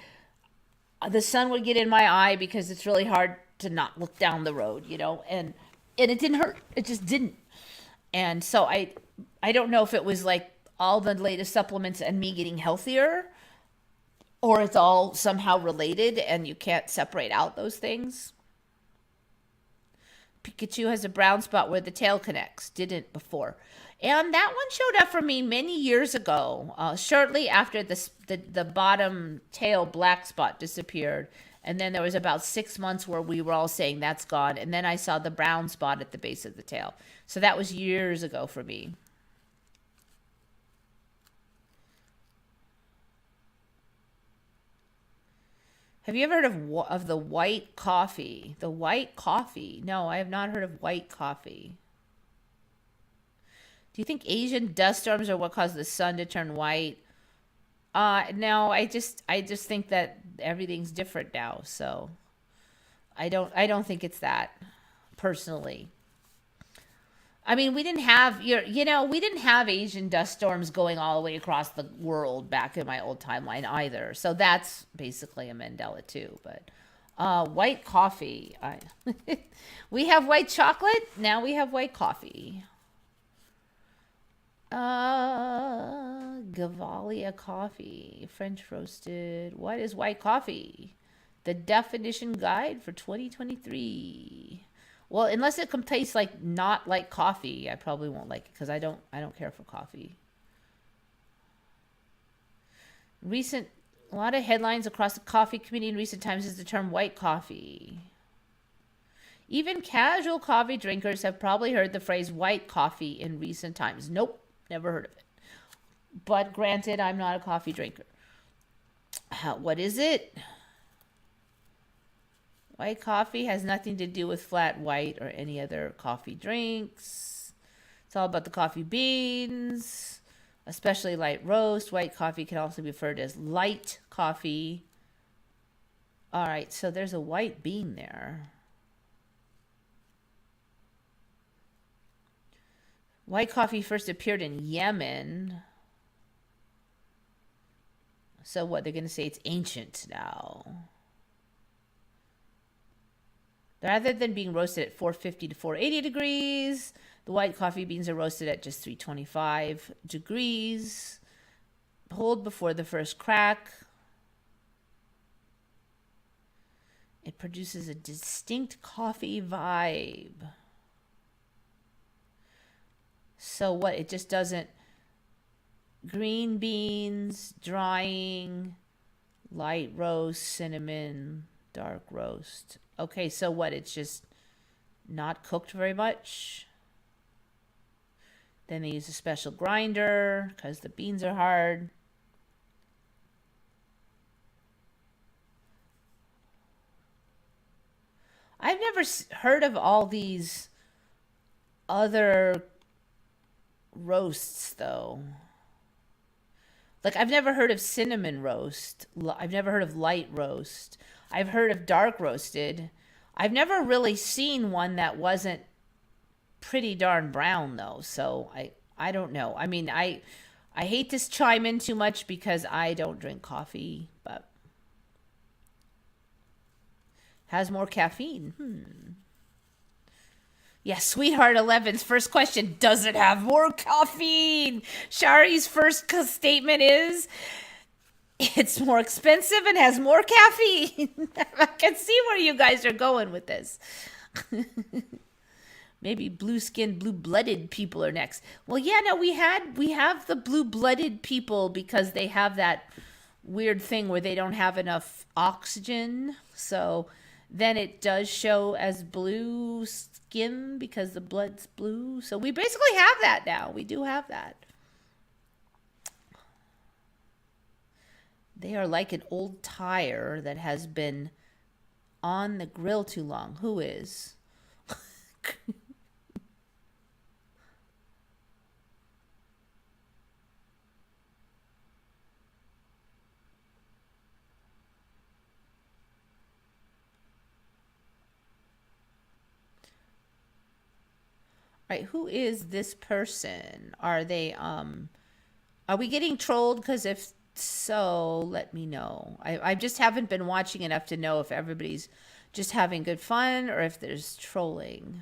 the sun would get in my eye because it's really hard to not look down the road, you know, and it didn't hurt. It just didn't. And so I don't know if it was like all the latest supplements and me getting healthier, or it's all somehow related and you can't separate out those things. Pikachu has a brown spot where the tail connects. Didn't before. And that one showed up for me many years ago, shortly after the bottom tail black spot disappeared. And then there was about 6 months where we were all saying that's gone. And then I saw the brown spot at the base of the tail. So that was years ago for me. Have you ever heard of the white coffee? The white coffee? No, I have not heard of white coffee. Do you think Asian dust storms are what cause the sun to turn white? No, I just think that everything's different now. So I don't think it's that personally. I mean, we didn't have we didn't have Asian dust storms going all the way across the world back in my old timeline either. So that's basically a Mandela too. But white coffee, we have white chocolate. Now we have white coffee. Gavalia coffee, French roasted. What is white coffee? The definition guide for 2023. Well, unless it can taste like not like coffee, I probably won't like it because I don't care for coffee. A lot of headlines across the coffee community in recent times is the term white coffee. Even casual coffee drinkers have probably heard the phrase white coffee in recent times. Nope, never heard of it. But granted, I'm not a coffee drinker. What is it? White coffee has nothing to do with flat white or any other coffee drinks. It's all about the coffee beans, especially light roast. White coffee can also be referred as light coffee. All right, so there's a white bean there. White coffee first appeared in Yemen. So what, they're going to say it's ancient now. Rather than being roasted at 450 to 480 degrees, the white coffee beans are roasted at just 325 degrees. Pulled before the first crack. It produces a distinct coffee vibe. So what? It just doesn't... Green beans, drying, light roast, cinnamon, dark roast. Okay, so what? It's just not cooked very much. Then they use a special grinder because the beans are hard. I've never heard of all these other roasts, though. Like, I've never heard of cinnamon roast. I've never heard of light roast. I've heard of dark roasted. I've never really seen one that wasn't pretty darn brown, though. So I don't know. I mean, I hate to chime in too much because I don't drink coffee, but has more caffeine. Yeah, Sweetheart 11's first question, does it have more caffeine? Shari's first statement is, it's more expensive and has more caffeine. I can see where you guys are going with this. Maybe blue-skinned, blue-blooded people are next. Well, yeah, no, we have the blue-blooded people because they have that weird thing where they don't have enough oxygen. So then it does show as blue skin because the blood's blue. So we basically have that now. We do have that. They are like an old tire that has been on the grill too long. Who is? Right, who is this person? Are we getting trolled? Because if so, let me know. I just haven't been watching enough to know if everybody's just having good fun or if there's trolling.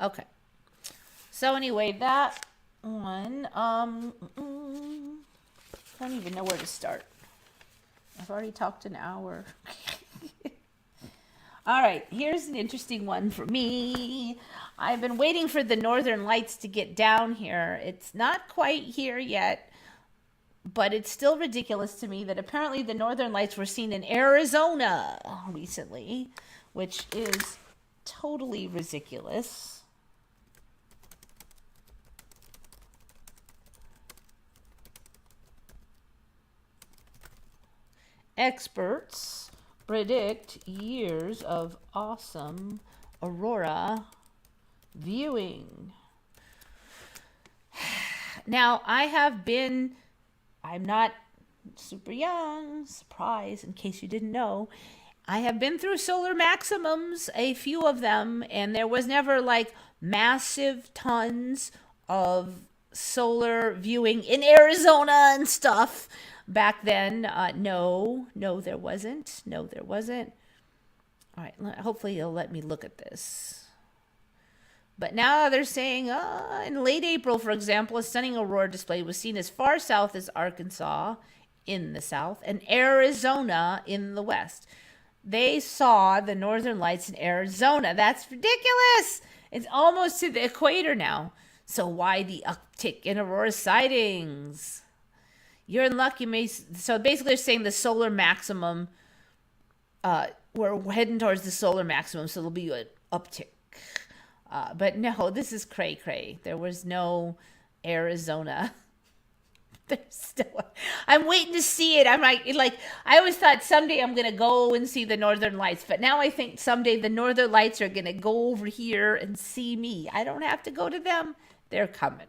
Okay. So anyway, that one. I don't even know where to start. I've already talked an hour. All right, here's an interesting one for me. I've been waiting for the Northern Lights to get down here. It's not quite here yet, but it's still ridiculous to me that apparently the Northern Lights were seen in Arizona recently, which is totally ridiculous. Experts predict years of awesome aurora viewing. Now, I'm not super young, surprise, in case you didn't know. I have been through solar maximums, a few of them, and there was never like massive tons of solar viewing in Arizona and stuff back then. No, there wasn't. No, there wasn't. All right, hopefully you'll let me look at this. But now they're saying in late April, for example, a stunning aurora display was seen as far south as Arkansas in the south and Arizona in the west. They saw the Northern Lights in Arizona. That's ridiculous. It's almost to the equator now. So why the uptick in aurora sightings? You're in luck. So basically, they're saying the solar maximum. We're heading towards the solar maximum, so there'll be an uptick. But no, this is cray. There was no Arizona. I'm waiting to see it. I'm like I always thought someday I'm gonna go and see the Northern Lights, but now I think someday the Northern Lights are gonna go over here and see me. I don't have to go to them. They're coming.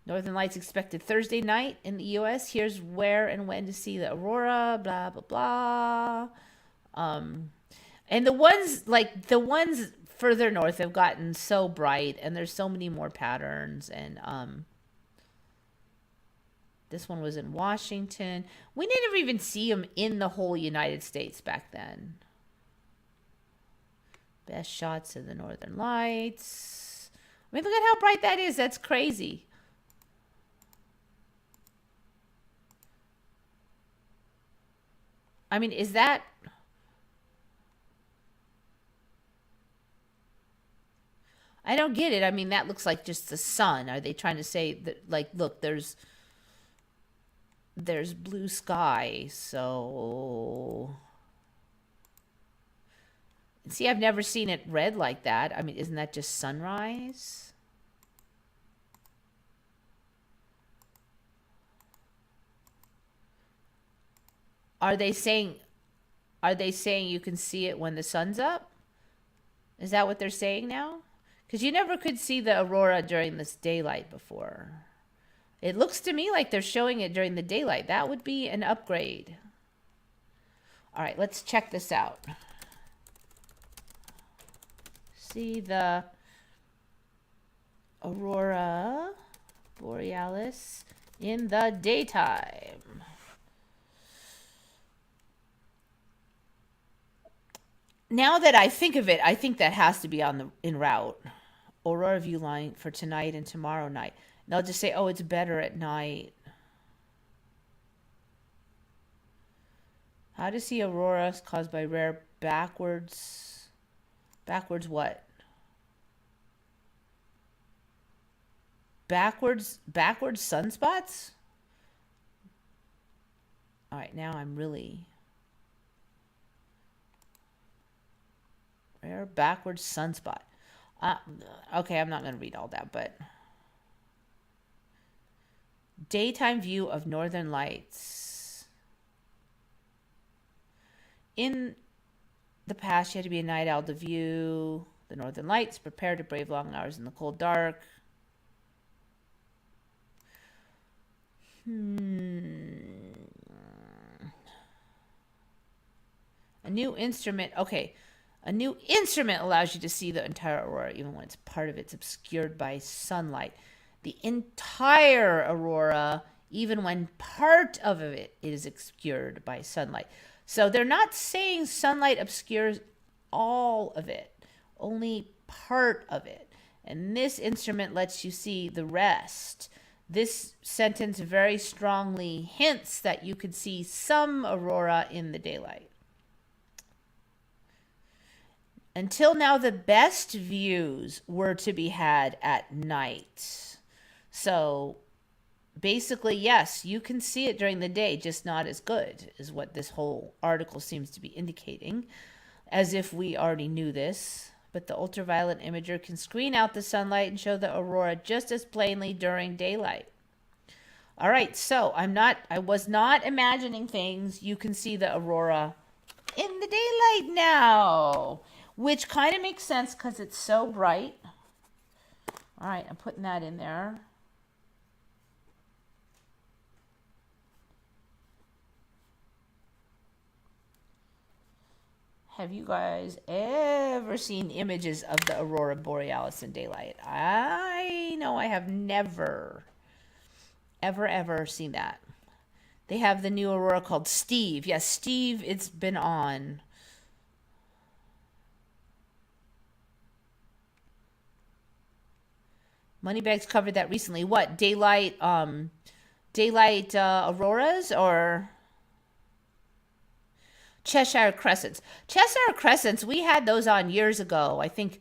Northern Lights expected Thursday night in the U.S. Here's where and when to see the aurora. Blah blah blah. And the ones further north have gotten so bright, and there's so many more patterns. And this one was in Washington. We didn't even see them in the whole United States back then. Best shots of the Northern Lights. I mean, look at how bright that is. That's crazy. I mean, is that... I don't get it. I mean, that looks like just the sun. Are they trying to say that, like, look, there's blue sky, so... See, I've never seen it red like that. I mean, isn't that just sunrise? Are they saying you can see it when the sun's up? Is that what they're saying now? Because you never could see the aurora during this daylight before. It looks to me like they're showing it during the daylight. That would be an upgrade. All right, let's check this out. See the Aurora Borealis in the daytime. Now that I think of it, I think that has to be en route. Aurora view line for tonight and tomorrow night. And they'll just say, oh, it's better at night. How to see auroras caused by rare backwards what? Backwards sunspots? All right, now I'm really... Rare backwards sunspot. Okay, I'm not going to read all that, but... Daytime view of Northern Lights. In the past, you had to be a night owl to view the Northern Lights. Prepare to brave long hours in the cold dark. A new instrument. Okay. A new instrument allows you to see the entire aurora, even when it's part of it's obscured by sunlight. The entire aurora, even when part of it is obscured by sunlight. So they're not saying sunlight obscures all of it, only part of it. And this instrument lets you see the rest. This sentence very strongly hints that you could see some aurora in the daylight. Until now, the best views were to be had at night. So basically, yes, you can see it during the day, just not as good, is what this whole article seems to be indicating, as if we already knew this. But the ultraviolet imager can screen out the sunlight and show the aurora just as plainly during daylight. All right, so I was not imagining things. You can see the aurora in the daylight now, which kind of makes sense because it's so bright. All right, I'm putting that in there. Have you guys ever seen images of the Aurora Borealis in daylight? I know I have never, ever seen that. They have the new aurora called Steve. Yes, Steve, it's been on. Moneybags covered that recently. What, daylight auroras or Cheshire Crescents? Cheshire Crescents, we had those on years ago. I think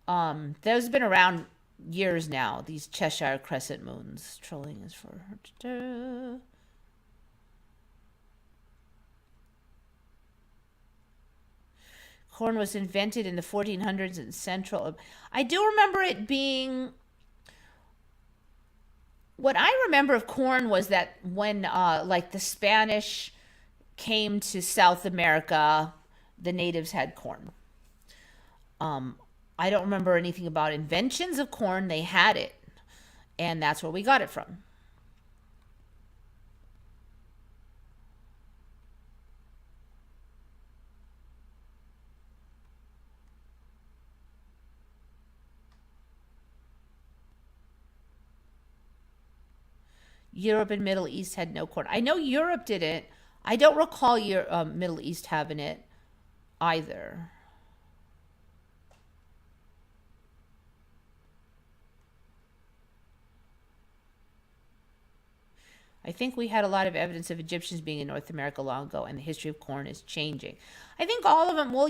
those have been around years now, these Cheshire Crescent moons. Trolling is for her. Corn was invented in the 1400s in Central. I do remember it being... What I remember of corn was that when like the Spanish came to South America, the natives had corn. I don't remember anything about inventions of corn. They had it, and that's where we got it from. Europe and Middle East had no corn. I know Europe didn't. I don't recall Middle East having it either. I think we had a lot of evidence of Egyptians being in North America long ago, and the history of corn is changing. I think all of them, well,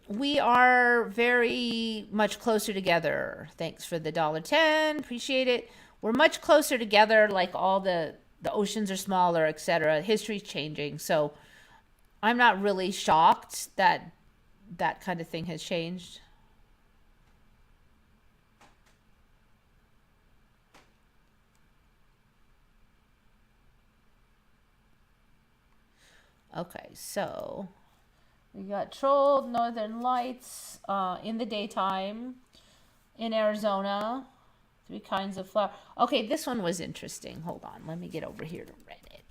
we are very much closer together. Thanks for the $1.10. Appreciate it. We're much closer together, like all the oceans are smaller, etc. History's changing. So I'm not really shocked that that kind of thing has changed. Okay, so we got trolled northern lights in the daytime in Arizona. 3 kinds of flower. Okay, this one was interesting. Hold on, let me get over here to Reddit.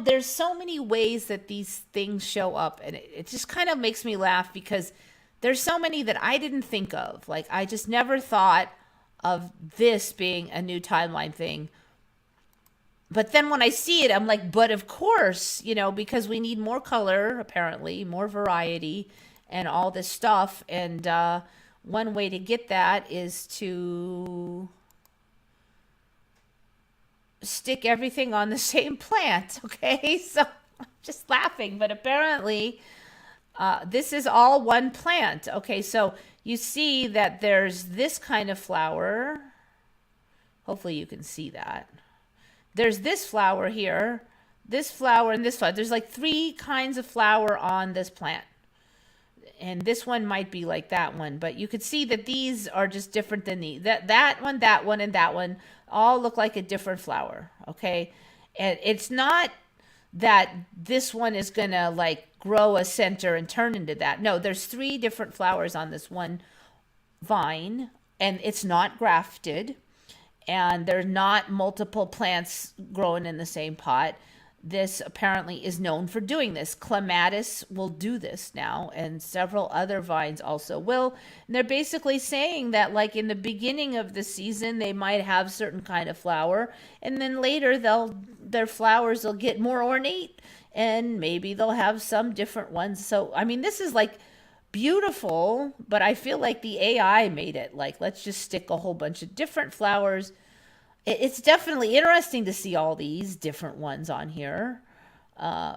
There's so many ways that these things show up, and it just kind of makes me laugh because there's so many that I didn't think of. Like, I just never thought of this being a new timeline thing. But then when I see it, I'm like, but of course, because we need more color, apparently, more variety and all this stuff. And one way to get that is to stick everything on the same plant, okay? So I'm just laughing, but apparently this is all one plant. Okay, so you see that there's this kind of flower. Hopefully you can see that. There's this flower here, this flower, and this flower. There's like 3 kinds of flower on this plant. And this one might be like that one, but you could see that these are just different than that one, and that one all look like a different flower, okay? And it's not that this one is going to like grow a center and turn into that. No, there's 3 different flowers on this one vine, and it's not grafted. And there's not multiple plants growing in the same pot. This apparently is known for doing this. Clematis will do this now, and several other vines also will. And they're basically saying that, like, in the beginning of the season, they might have certain kind of flower, and then later their flowers will get more ornate and maybe they'll have some different ones. So, I mean, this is like beautiful, but I feel like the AI made it. Like, let's just stick a whole bunch of different flowers. It's definitely interesting to see all these different ones on here.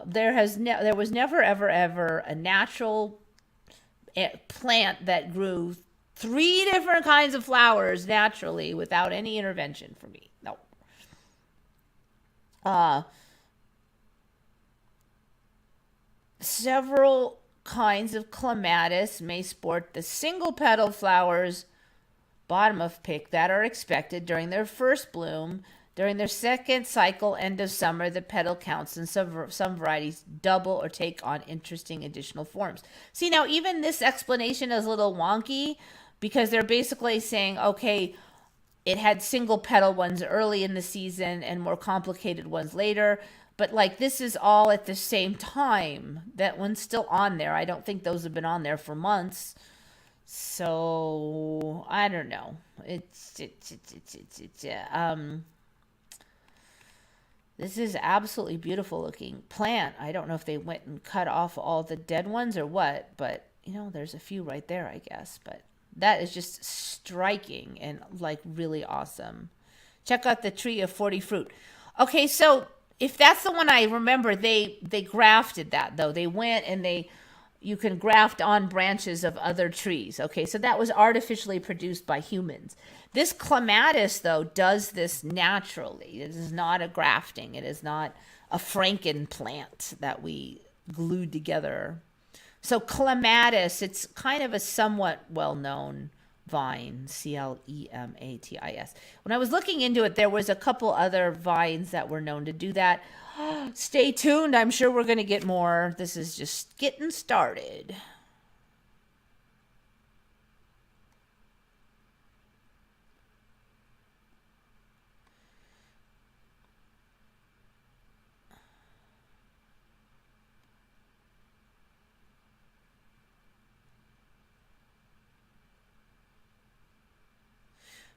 There was never ever a natural plant that grew three different kinds of flowers naturally without any intervention for me. No. Uh, Several kinds of clematis may sport the single petal flowers bottom of pick that are expected during their first bloom. During their second cycle, end of summer, the petal counts in some varieties double or take on interesting additional forms. See, now even this explanation is a little wonky because they're basically saying, okay, it had single petal ones early in the season and more complicated ones later. But like this is all at the same time. That one's still on there. I don't think those have been on there for months. So I don't know. This is absolutely beautiful looking plant. I don't know if they went and cut off all the dead ones or what, but you know, there's a few right there, I guess. But that is just striking and like really awesome. Check out the tree of 40 fruit. Okay, so if that's the one I remember, they grafted that though. They went and you can graft on branches of other trees. Okay, so that was artificially produced by humans. This clematis, though, does this naturally. It is not a grafting. It is not a Franken plant that we glued together. So clematis, it's kind of a somewhat well-known vine, Clematis. When I was looking into it, there was a couple other vines that were known to do that. Stay tuned. I'm sure we're going to get more. This is just getting started.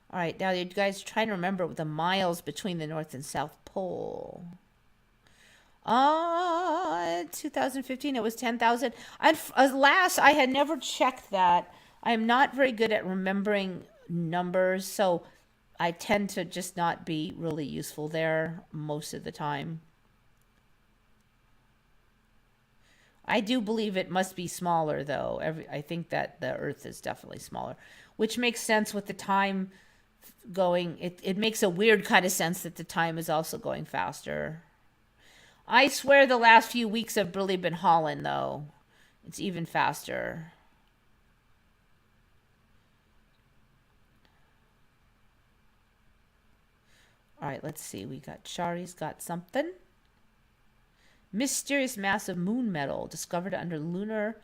All right, now you guys are trying to remember the miles between the North and South Pole. 2015, it was 10,000. Alas, I had never checked that. I am not very good at remembering numbers, so I tend to just not be really useful there most of the time. I do believe it must be smaller, though. I think that the Earth is definitely smaller, which makes sense with the time going. It makes a weird kind of sense that the time is also going faster. I swear the last few weeks have really been hauling, though. It's even faster. All right, let's see. We got Shari's got something. Mysterious massive moon metal discovered under lunar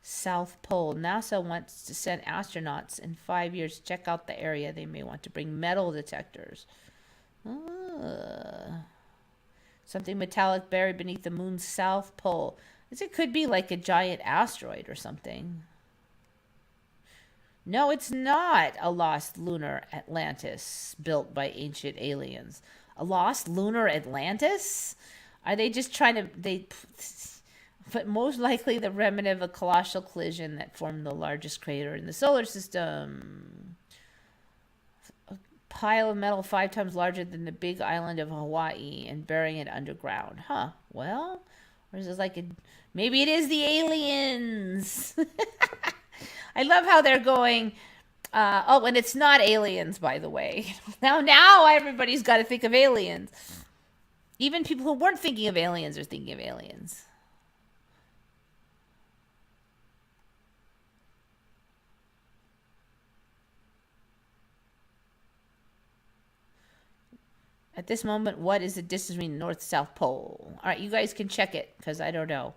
South Pole. NASA wants to send astronauts in 5 years to check out the area. They may want to bring metal detectors. Something metallic buried beneath the moon's south pole. It could be like a giant asteroid or something. No, it's not a lost lunar Atlantis built by ancient aliens. A lost lunar Atlantis? Are they just trying to... But most likely the remnant of a colossal collision that formed the largest crater in the solar system. A pile of metal 5 times larger than the big island of Hawaii and burying it underground. Huh. Well, or is this like maybe it is the aliens. I love how they're going. And it's not aliens, by the way. Now everybody's got to think of aliens. Even people who weren't thinking of aliens are thinking of aliens. At this moment, what is the distance between the North and South Pole? All right, you guys can check it because I don't know.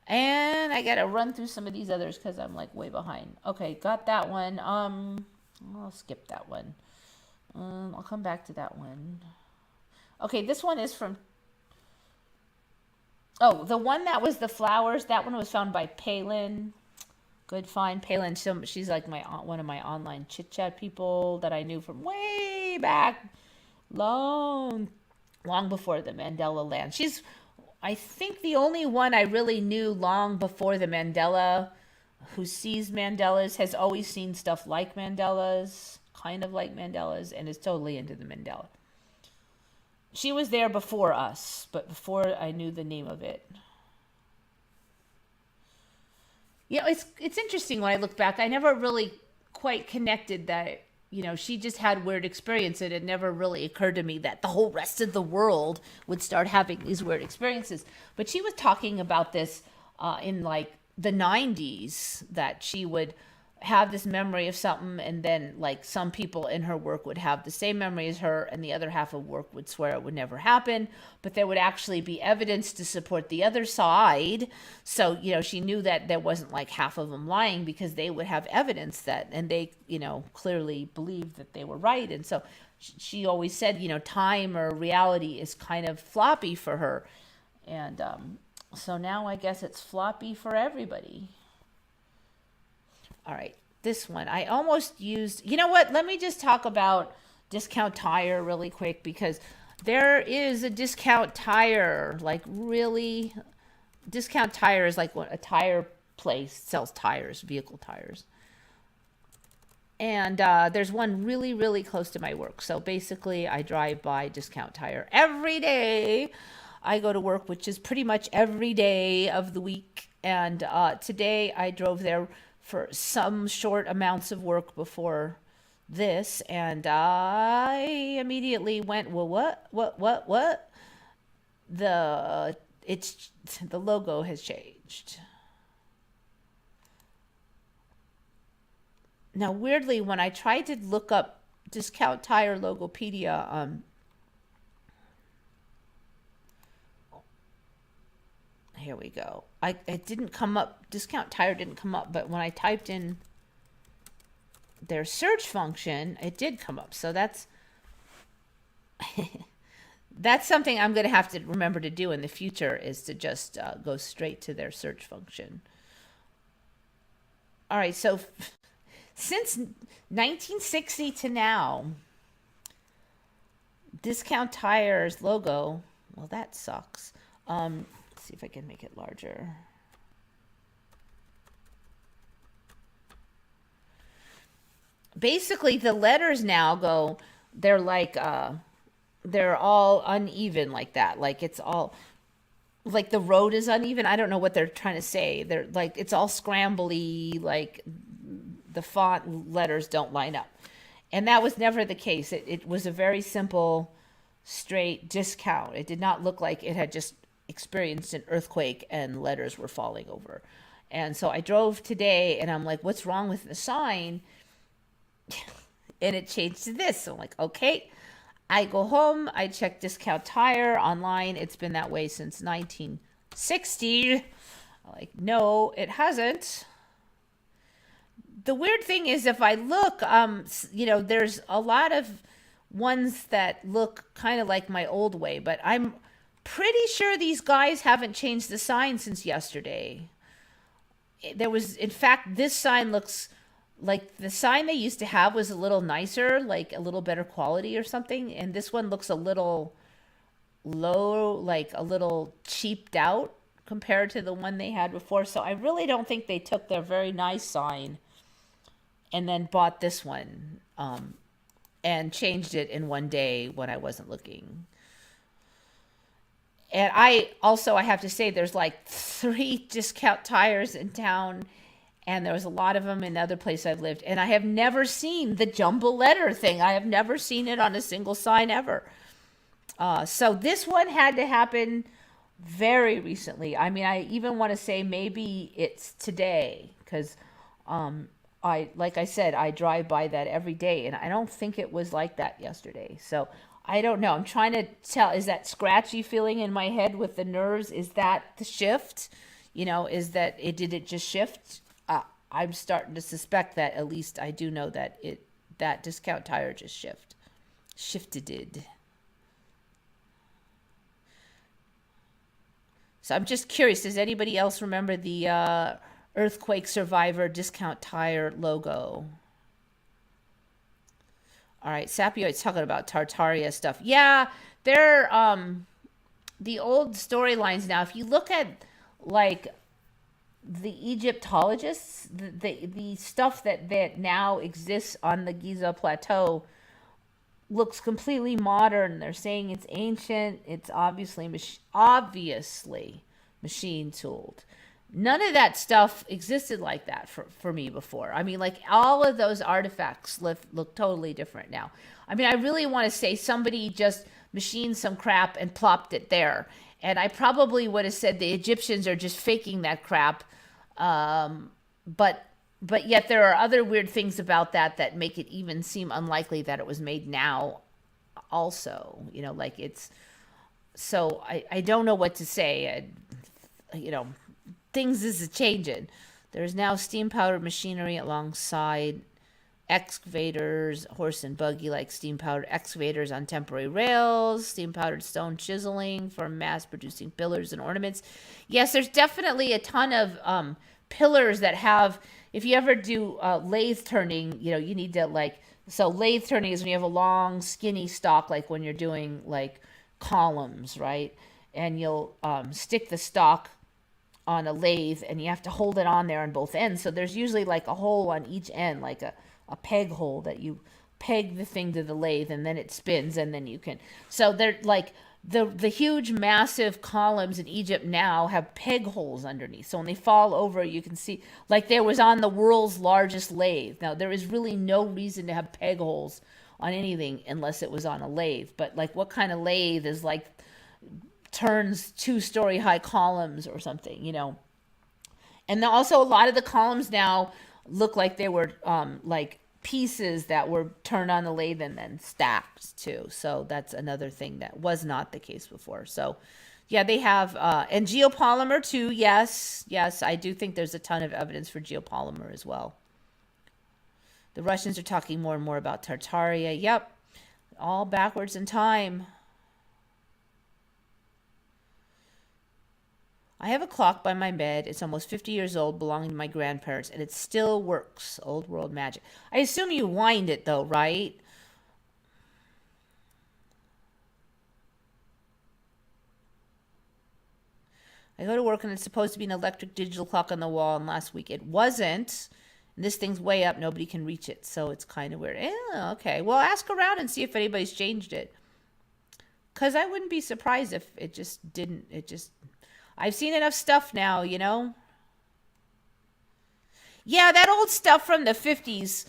And I got to run through some of these others because I'm like way behind. Okay, got that one. I'll skip that one. I'll come back to that one. Okay, this one is from... Oh, the one that was the flowers, that one was found by Palin. Good find. Palin, she's like one of my online chit-chat people that I knew from way back. Long before the Mandela land. I think the only one I really knew long before the Mandela, who sees Mandelas, has always seen stuff like Mandelas, kind of like Mandelas, and is totally into the Mandela. She was there before us, but before I knew the name of it. It's interesting when I look back. I never really quite connected that, she just had weird experience. It had never really occurred to me that the whole rest of the world would start having these weird experiences. But she was talking about this in like the 90s, that she would have this memory of something, and then like some people in her work would have the same memory as her, and the other half of work would swear it would never happen, but there would actually be evidence to support the other side. So she knew that there wasn't like half of them lying, because they would have evidence that, and they clearly believed that they were right. And so she always said, time or reality is kind of floppy for her. And so now I guess it's floppy for everybody. All right, this one I almost used. You know what? Let me just talk about Discount Tire really quick, because there is a Discount Tire, like really. Discount Tire is like a tire place, sells tires, vehicle tires. And there's one really, really close to my work. So basically, I drive by Discount Tire every day. I go to work, which is pretty much every day of the week. And today I drove there for some short amounts of work before this, and I immediately went, well, what? The logo has changed. Now, weirdly, when I tried to look up Discount Tire Logopedia, here we go. It didn't come up. Discount Tire didn't come up, but when I typed in their search function, it did come up. So that's that's something I'm going to have to remember to do in the future, is to just go straight to their search function. All right, so since 1960 to now, Discount Tire's logo, well, that sucks. See if I can make it larger. Basically, the letters now go, they're like, they're all uneven like that. Like it's all, like the road is uneven. I don't know what they're trying to say. They're like, it's all scrambly, like the font letters don't line up. And that was never the case. It was a very simple, straight discount. It did not look like it had just experienced an earthquake and letters were falling over. And so I drove today and I'm like, what's wrong with the sign? And it changed to this. So I'm like, okay. I go home, I check Discount Tire online. It's been that way since 1960. I'm like, no, it hasn't. The weird thing is, if I look, there's a lot of ones that look kind of like my old way, but I'm pretty sure these guys haven't changed the sign since yesterday. In fact, this sign looks like the sign they used to have was a little nicer, like a little better quality or something. And this one looks a little low, like a little cheaped out compared to the one they had before. So I really don't think they took their very nice sign and then bought this one and changed it in one day when I wasn't looking. And I have to say, there's like 3 Discount Tires in town, and there was a lot of them in other places I've lived. And I have never seen the jumble letter thing. I have never seen it on a single sign ever. So this one had to happen very recently. I mean, I even want to say maybe it's today, because like I said, I drive by that every day, and I don't think it was like that yesterday. So I don't know. I'm trying to tell, is that scratchy feeling in my head with the nerves? Is that the shift? Did it just shift? I'm starting to suspect that. At least I do know that that Discount Tire just shifted. So I'm just curious, does anybody else remember the earthquake survivor Discount Tire logo? All right, Sapioid's talking about Tartaria stuff. Yeah, they're the old storylines now, if you look at like the Egyptologists, the stuff that now exists on the Giza plateau looks completely modern. They're saying it's ancient. It's obviously machine tooled. None of that stuff existed like that for me before. I mean, like all of those artifacts look totally different now. I mean, I really want to say somebody just machined some crap and plopped it there. And I probably would have said the Egyptians are just faking that crap. But yet there are other weird things about that make it even seem unlikely that it was made now also. Like it's, so I don't know what to say. Things is changing. There's now steam powered machinery alongside excavators, horse and buggy like steam powered excavators on temporary rails, steam powered stone chiseling for mass producing pillars and ornaments. Yes, there's definitely a ton of pillars that have, if you ever do lathe turning, you need to so lathe turning is when you have a long skinny stock, like when you're doing like columns, right? And you'll stick the stock on a lathe and you have to hold it on there on both ends. So there's usually like a hole on each end, like a peg hole that you peg the thing to the lathe and then it spins and then you can. So they're like the huge massive columns in Egypt now have peg holes underneath. So when they fall over, you can see like there was on the world's largest lathe. Now there is really no reason to have peg holes on anything unless it was on a lathe. But like what kind of lathe is like turns 2-story high columns or something, And also a lot of the columns now look like they were like pieces that were turned on the lathe and then stacked too. So that's another thing that was not the case before. So yeah, they have, and geopolymer too. Yes, I do think there's a ton of evidence for geopolymer as well. The Russians are talking more and more about Tartaria. Yep, all backwards in time. I have a clock by my bed. It's almost 50 years old, belonging to my grandparents, and it still works. Old world magic. I assume you wind it, though, right? I go to work, and it's supposed to be an electric digital clock on the wall, and last week it wasn't. And this thing's way up. Nobody can reach it, so it's kind of weird. Okay. Well, ask around and see if anybody's changed it. Because I wouldn't be surprised if it just didn't. I've seen enough stuff now, Yeah, that old stuff from the 50s.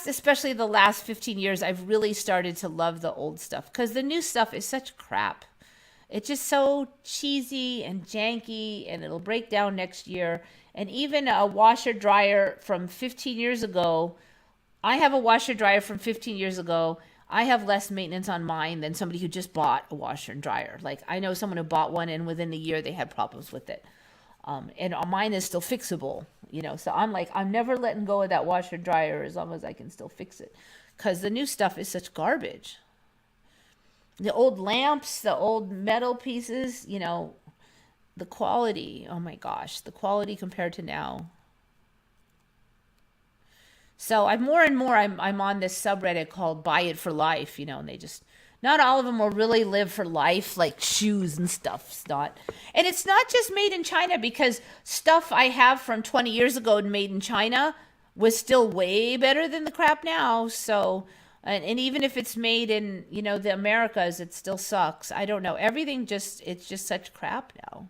Especially the last 15 years, I've really started to love the old stuff because the new stuff is such crap. It's just so cheesy and janky and it'll break down next year. And even a washer dryer from 15 years ago, I have a washer dryer from 15 years ago. I have less maintenance on mine than somebody who just bought a washer and dryer. Like I know someone who bought one and within a year they had problems with it. And mine is still fixable, So I'm like, I'm never letting go of that washer dryer as long as I can still fix it. Because the new stuff is such garbage. The old lamps, the old metal pieces, the quality. Oh my gosh, the quality compared to now. So I'm more and more, I'm on this subreddit called Buy It for Life, and they just, not all of them will really live for life, like shoes and stuff. And it's not just made in China because stuff I have from 20 years ago made in China was still way better than the crap now. So, and even if it's made in, the Americas, it still sucks. I don't know. It's just such crap now.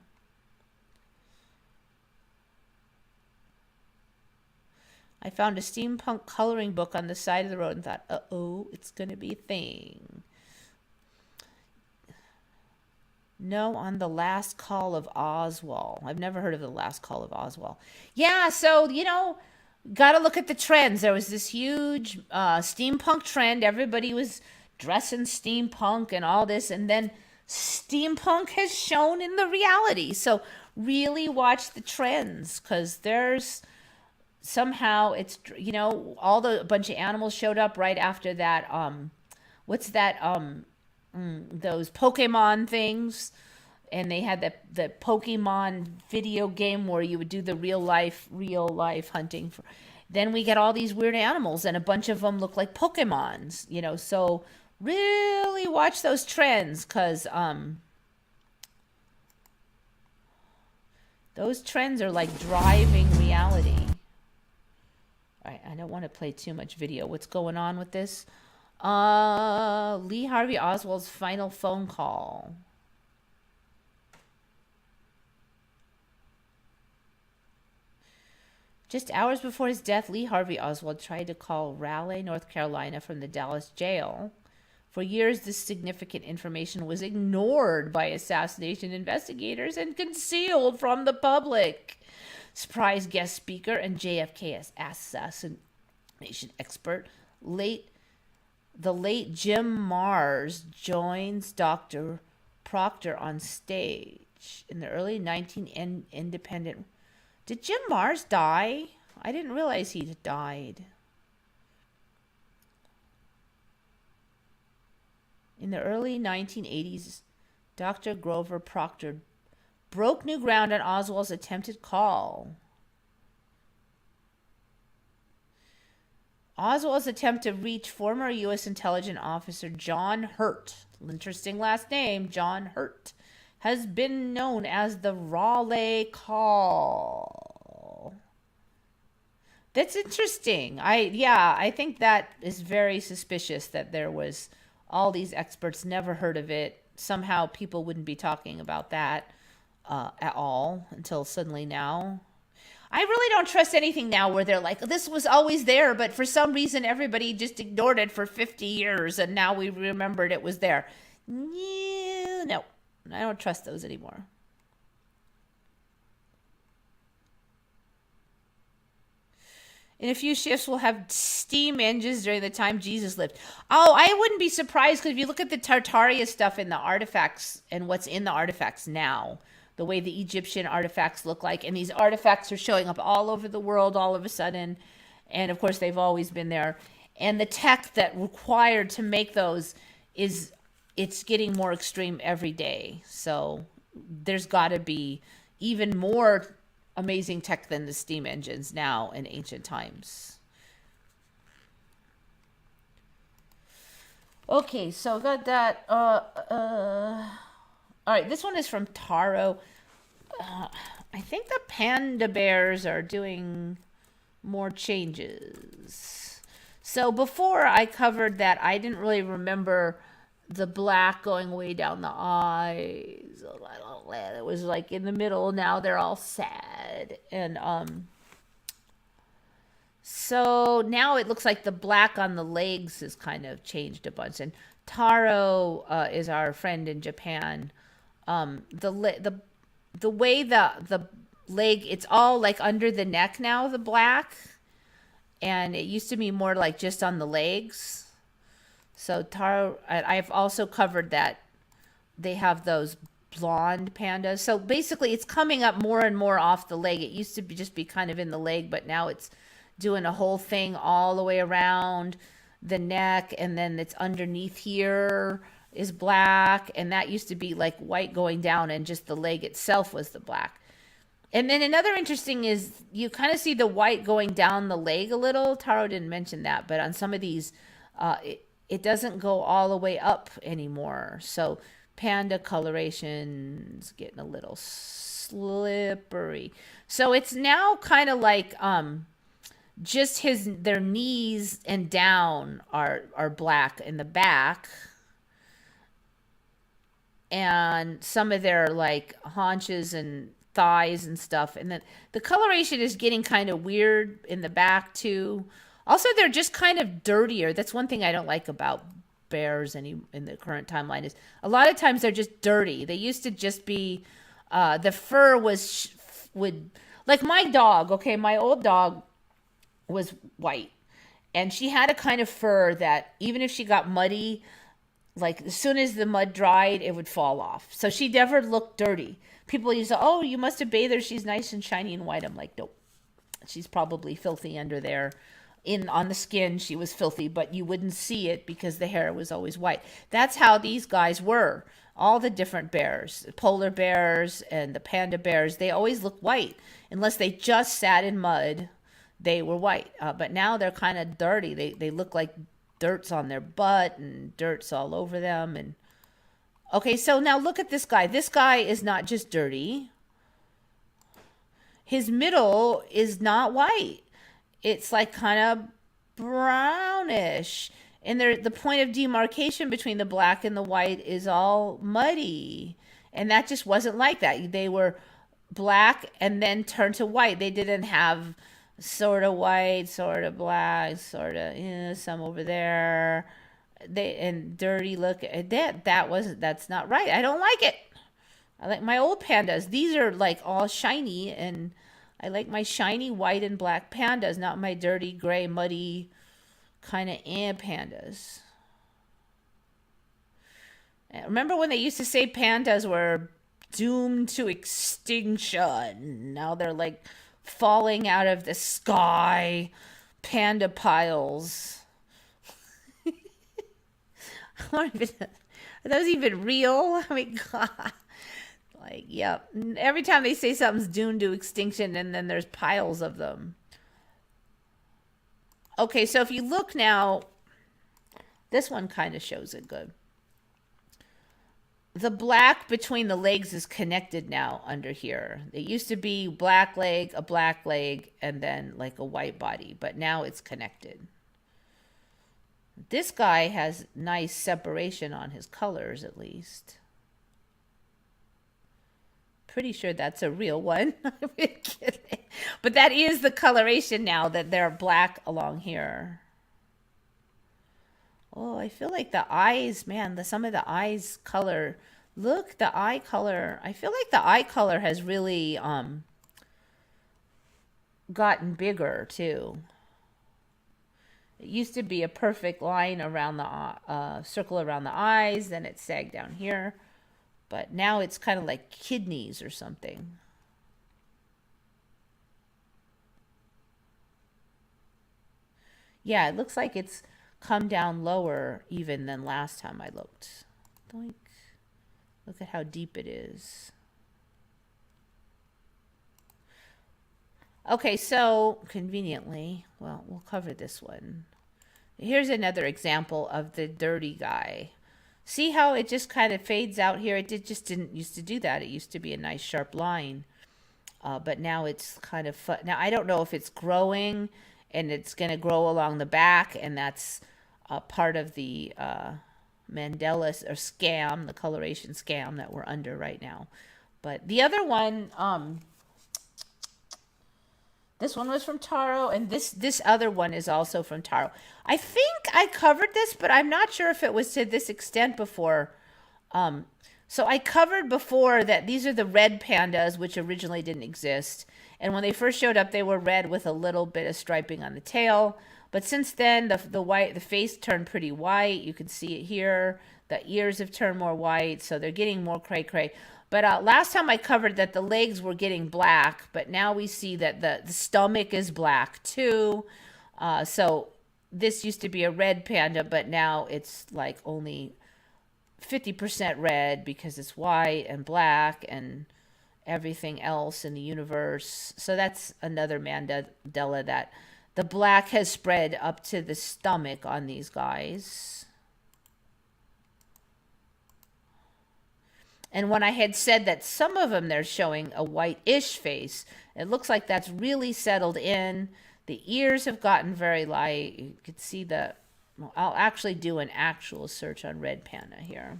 I found a steampunk coloring book on the side of the road and thought, uh-oh, it's going to be a thing. No, on the Last Call of Oswald. I've never heard of the Last Call of Oswald. Yeah, so, got to look at the trends. There was this huge steampunk trend. Everybody was dressing steampunk and all this. And then steampunk has shown in the reality. So really watch the trends because there's... Somehow it's, all the bunch of animals showed up right after that. What's that? Those Pokemon things. And they had the Pokemon video game where you would do the real life hunting. Then we get all these weird animals and a bunch of them look like Pokemons, So really watch those trends, because those trends are like driving reality. All right, I don't want to play too much video. What's going on with this? Lee Harvey Oswald's final phone call. Just hours before his death, Lee Harvey Oswald tried to call Raleigh, North Carolina from the Dallas jail. For years, this significant information was ignored by assassination investigators and concealed from the public. Surprise guest speaker and JFK assassination expert, the late Jim Mars joins Dr. Proctor on stage in the early 19 independent. Did Jim Mars die? I didn't realize he died. In the early 1980s, Dr. Grover Proctor broke new ground on Oswald's attempted call. Oswald's attempt to reach former U.S. intelligence officer John Hurt, interesting last name, John Hurt, has been known as the Raleigh call. That's interesting. I think that is very suspicious that there was all these experts never heard of it. Somehow people wouldn't be talking about that at all until suddenly now. I really don't trust anything now where they're like, this was always there, but for some reason everybody just ignored it for 50 years and now we remembered it was there. No, I don't trust those anymore. In a few shifts, we'll have steam engines during the time Jesus lived. Oh, I wouldn't be surprised, because if you look at the Tartaria stuff in the artifacts and what's in the artifacts now, the way the Egyptian artifacts look like, and these artifacts are showing up all over the world all of a sudden, and of course they've always been there. And the tech that required to make those it's getting more extreme every day. So there's got to be even more amazing tech than the steam engines now in ancient times. Okay, so got that. All right, this one is from Taro. I think the panda bears are doing more changes. So before I covered that, I didn't really remember the black going way down the eyes. It was like in the middle. Now they're all sad. And so now it looks like the black on the legs has kind of changed a bunch. And Taro is our friend in Japan. The way the leg, it's all like under the neck now, the black. And it used to be more like just on the legs. So Taro, I've also covered that they have those blonde pandas. So basically it's coming up more and more off the leg. It used to just be kind of in the leg, but now it's doing a whole thing all the way around the neck, and then it's underneath here is black, and that used to be like white going down, and just the leg itself was the black. And then another interesting is you kind of see the white going down the leg a little. Taro didn't mention that, but on some of these, it doesn't go all the way up anymore. So panda coloration's getting a little slippery. So it's now kind of like just their knees and down are black in the back. And some of their like haunches and thighs and stuff. And then the coloration is getting kind of weird in the back too. Also, they're just kind of dirtier. That's one thing I don't like about bears in the current timeline, is a lot of times they're just dirty. They used to just be, the fur would, like my dog, okay, my old dog was white. And she had a kind of fur that even if she got muddy, like as soon as the mud dried, it would fall off. So she never looked dirty. People used to, oh, you must have bathed her. She's nice and shiny and white. I'm like, nope. She's probably filthy under there. On the skin, she was filthy, but you wouldn't see it because the hair was always white. That's how these guys were. All the different bears, polar bears and the panda bears, they always look white. Unless they just sat in mud, they were white. But now they're kind of dirty. They look like dirt's on their butt and dirt's all over them. And okay, so now look at this guy. This guy is not just dirty. His middle is not white. It's like kind of brownish. And there, the point of demarcation between the black and the white is all muddy. And that just wasn't like that. They were black and then turned to white. They didn't have sort of white, sort of black, sort of some over there. They and dirty look at that's not right. I don't like it. I like my old pandas. These are like all shiny, and I like my shiny white and black pandas, not my dirty gray muddy kind of pandas. Remember when they used to say pandas were doomed to extinction? Now they're like falling out of the sky, panda piles. Are those even real? I mean, God. Like, yep. Every time they say something's doomed to extinction, and then there's piles of them. Okay, so if you look now, this one kind of shows it good. The black between the legs is connected now under here. It used to be black leg, and then like a white body, but now it's connected. This guy has nice separation on his colors, at least. Pretty sure that's a real one. I'm kidding. But that is the coloration now, that they're black along here. Oh, I feel like the eyes, man, some of the eyes color. Look, the eye color. I feel like the eye color has really gotten bigger too. It used to be a perfect line around the circle around the eyes, then it sagged down here. But now it's kind of like kidneys or something. Yeah, it looks like it's come down lower even than last time I looked. Doink. Look at how deep it is. Okay, so conveniently, well, we'll cover this one. Here's another example of the dirty guy. See how it just kind of fades out here? It just didn't used to do that. It used to be a nice sharp line. But now it's kind of... Now, I don't know if it's growing and it's going to grow along the back, and that's part of the Mandela or scam, the coloration scam that we're under right now. But the other one... this one was from Taro, and this other one is also from Taro. I think I covered this, but I'm not sure if it was to this extent before. So I covered before that these are the red pandas, which originally didn't exist. And when they first showed up, they were red with a little bit of striping on the tail. But since then, the face turned pretty white. You can see it here. The ears have turned more white, so they're getting more cray-cray. But last time I covered that the legs were getting black, but now we see that the stomach is black too. So this used to be a red panda, but now it's like only 50% red because it's white and black and everything else in the universe. So that's another Mandela, that the black has spread up to the stomach on these guys. And when I had said that some of them, they're showing a white-ish face, it looks like that's really settled in. The ears have gotten very light. You could see well, I'll actually do an actual search on red panda here.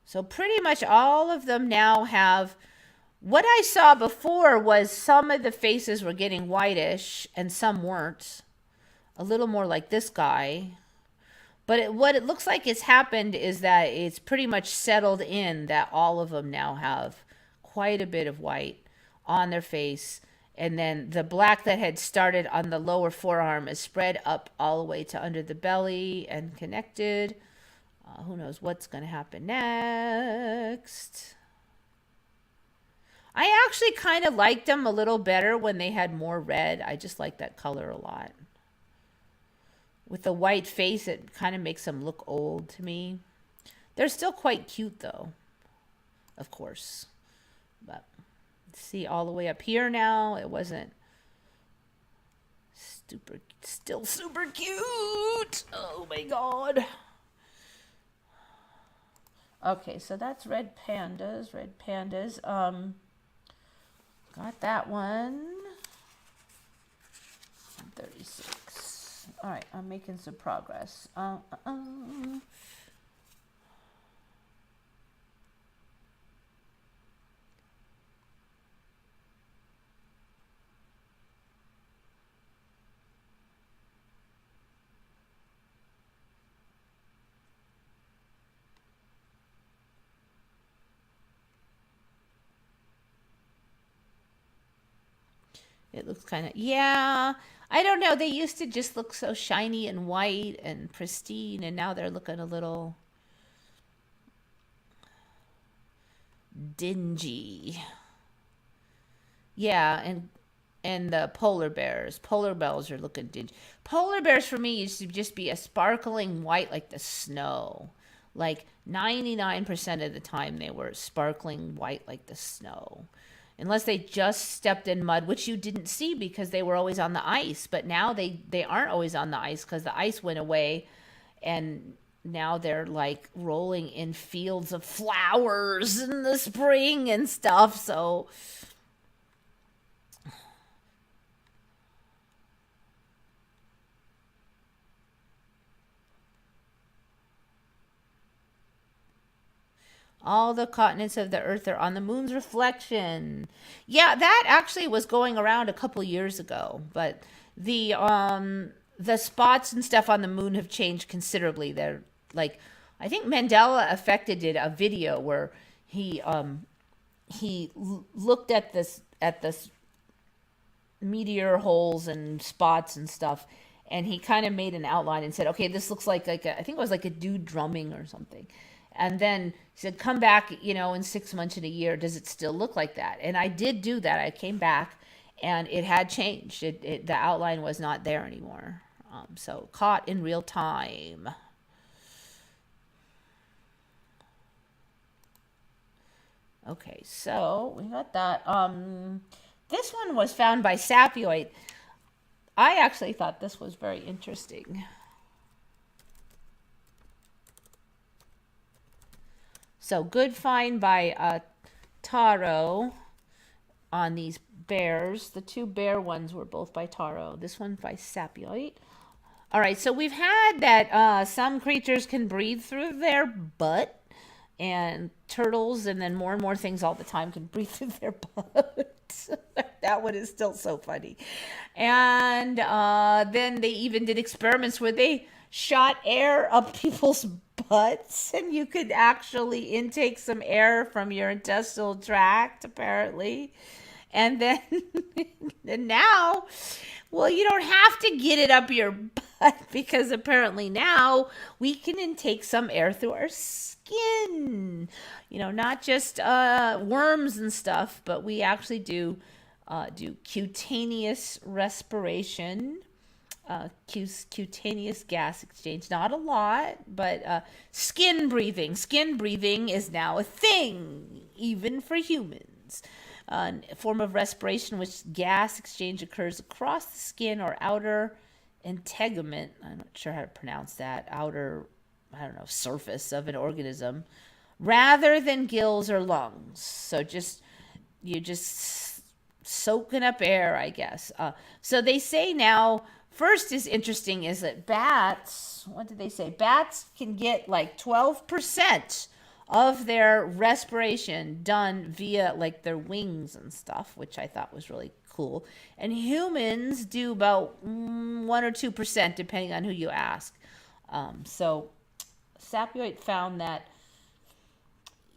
So pretty much all of them now have... What I saw before was some of the faces were getting whitish and some weren't. A little more like this guy. But what it looks like has happened is that it's pretty much settled in, that all of them now have quite a bit of white on their face. And then the black that had started on the lower forearm is spread up all the way to under the belly and connected. Who knows what's going to happen next. I actually kind of liked them a little better when they had more red. I just like that color a lot. With the white face, it kind of makes them look old to me. They're still quite cute, though, of course. But See all the way up here now. It wasn't still super cute. Oh my god. Okay, so that's red pandas. Got that one. 36. All right, I'm making some progress. It looks kind of, yeah, I don't know. They used to just look so shiny and white and pristine, and now they're looking a little dingy. Yeah, and the polar bears are looking dingy. Polar bears for me used to just be a sparkling white like the snow. Like 99% of the time they were sparkling white like the snow. Unless they just stepped in mud, which you didn't see because they were always on the ice. But now they aren't always on the ice because the ice went away, and now they're like rolling in fields of flowers in the spring and stuff. So all the continents of the earth are on the moon's reflection. Yeah, that actually was going around a couple years ago, but the spots and stuff on the moon have changed considerably. They're like, I think Mandela affected did a video where he looked at this meteor holes and spots and stuff, and he kind of made an outline and said, okay, this looks like I think it was like a dude drumming or something. And then he said, come back, in 6 months, in a year, does it still look like that? And I did do that. I came back and it had changed. The outline was not there anymore. So caught in real time. Okay, so we got that. This one was found by Sapioid. I actually thought this was very interesting. So good find by Taro on these bears. The two bear ones were both by Taro. This one by Sapioid. All right, so we've had that some creatures can breathe through their butt, and turtles, and then more and more things all the time can breathe through their butt. That one is still so funny. And then they even did experiments where they shot air up people's butts, and you could actually intake some air from your intestinal tract, apparently. And then and now, well, you don't have to get it up your butt because apparently now we can intake some air through our skin. Not just worms and stuff, but we actually do cutaneous respiration, cutaneous gas exchange. Not a lot, but skin breathing. Skin breathing is now a thing, even for humans. A form of respiration which gas exchange occurs across the skin or outer integument. I'm not sure how to pronounce that. Outer, surface of an organism, rather than gills or lungs. So you're just soaking up air, I guess. So they say now, first is interesting is that bats, what did they say? Bats can get like 12% of their respiration done via like their wings and stuff, which I thought was really cool. And humans do about 1 or 2%, depending on who you ask. So Sapioid found that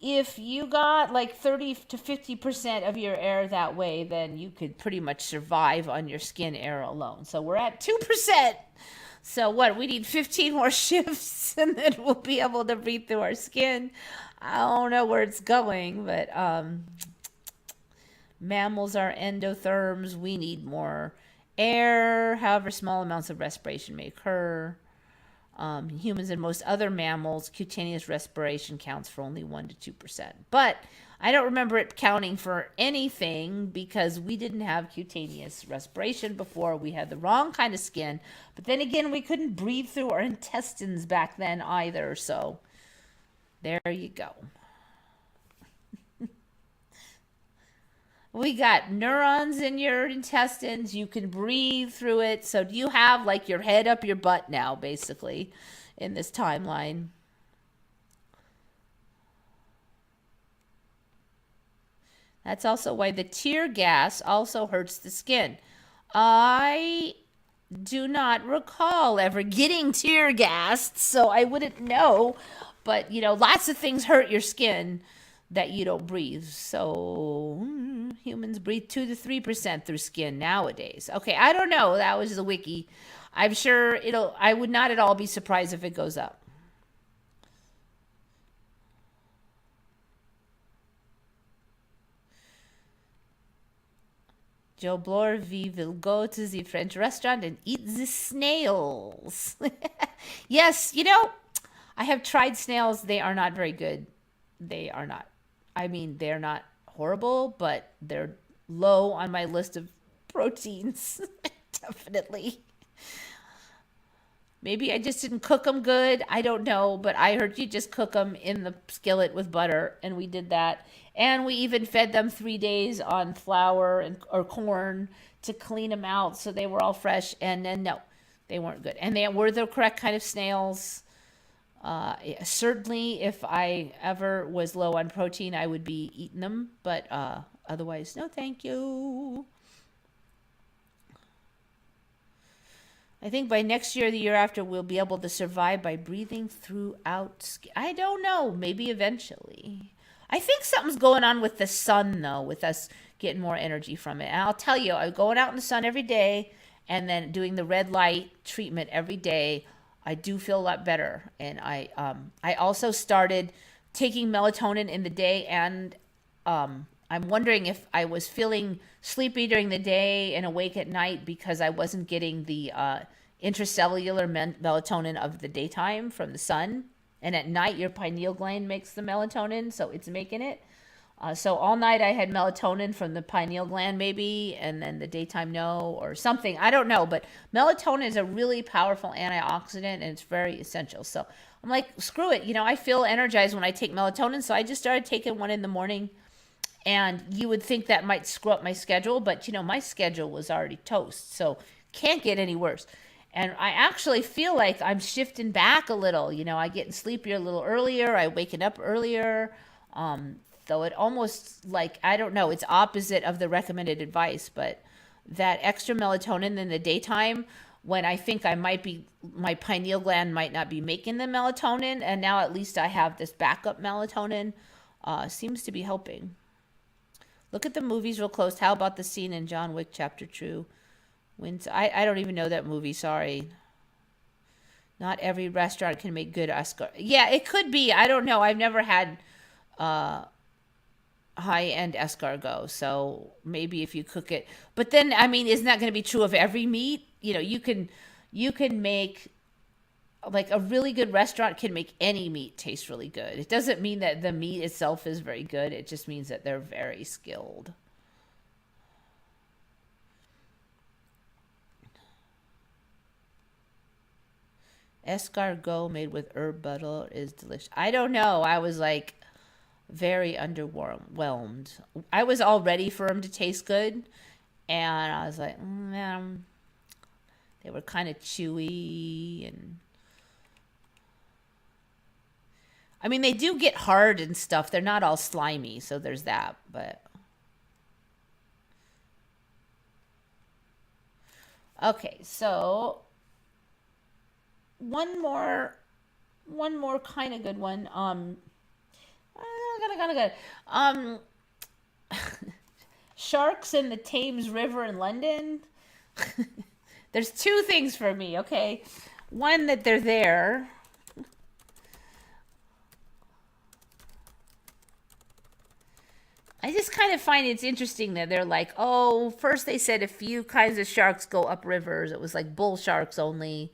if you got like 30 to 50% of your air that way, then you could pretty much survive on your skin air alone. So we're at 2%. So we need 15 more shifts and then we'll be able to breathe through our skin. I don't know where it's going, but mammals are endotherms. We need more air, however small amounts of respiration may occur. Humans and most other mammals, cutaneous respiration counts for only 1 to 2%. But I don't remember it counting for anything because we didn't have cutaneous respiration before. We had the wrong kind of skin. But then again, we couldn't breathe through our intestines back then either. So there you go. We got neurons in your intestines. You can breathe through it. So do you have like your head up your butt now, basically, in this timeline? That's also why the tear gas also hurts the skin. I do not recall ever getting tear gassed, so I wouldn't know. But, lots of things hurt your skin that you don't breathe. So humans breathe 2 to 3% through skin nowadays. Okay, I don't know. That was the wiki. I'm sure I would not at all be surprised if it goes up. Joe Blore, we will go to the French restaurant and eat the snails. Yes, I have tried snails. They are not very good. They are not. I mean, they're not horrible, but they're low on my list of proteins. Definitely. Maybe I just didn't cook them good. I don't know, but I heard you just cook them in the skillet with butter, and we did that. And we even fed them 3 days on flour or corn to clean them out so they were all fresh. And then, no, they weren't good. And they were the correct kind of snails. Certainly, if I ever was low on protein, I would be eating them. But otherwise, no, thank you. I think by next year, the year after, we'll be able to survive by breathing throughout. I don't know. Maybe eventually. I think something's going on with the sun, though, with us getting more energy from it. And I'll tell you, I'm going out in the sun every day and then doing the red light treatment every day. I do feel a lot better. And I also started taking melatonin in the day, and I'm wondering if I was feeling sleepy during the day and awake at night because I wasn't getting the intracellular melatonin of the daytime from the sun. And at night, your pineal gland makes the melatonin, so it's making it. So all night I had melatonin from the pineal gland maybe, and then the daytime no, or something. I don't know, but melatonin is a really powerful antioxidant, and it's very essential. So I'm like, screw it. I feel energized when I take melatonin, so I just started taking one in the morning. And you would think that might screw up my schedule, but, my schedule was already toast, so can't get any worse. And I actually feel like I'm shifting back a little. I get sleepier a little earlier. I waking up earlier. Though it almost I don't know, it's opposite of the recommended advice, but that extra melatonin in the daytime when I think my pineal gland might not be making the melatonin, and now at least I have this backup melatonin, seems to be helping. Look at the movies real close. How about the scene in John Wick Chapter 2? I don't even know that movie, sorry. Not every restaurant can make good escargot. Yeah, it could be. I don't know. I've never had high-end escargot, so maybe if you cook it. But then, isn't that going to be true of every meat? You can make, like, a really good restaurant can make any meat taste really good. It doesn't mean that the meat itself is very good. It just means that they're very skilled. Escargot made with herb butter is delicious. I don't know. I was like very underwhelmed. I was all ready for them to taste good, and I was like, man, they were kind of chewy, and they do get hard and stuff. They're not all slimy, so there's that. But okay, so one more kind of good one. Sharks in the Thames River in London. There's two things for me, okay? One, that they're there. I just kind of find it's interesting that they're like, first they said a few kinds of sharks go up rivers. It was like bull sharks only.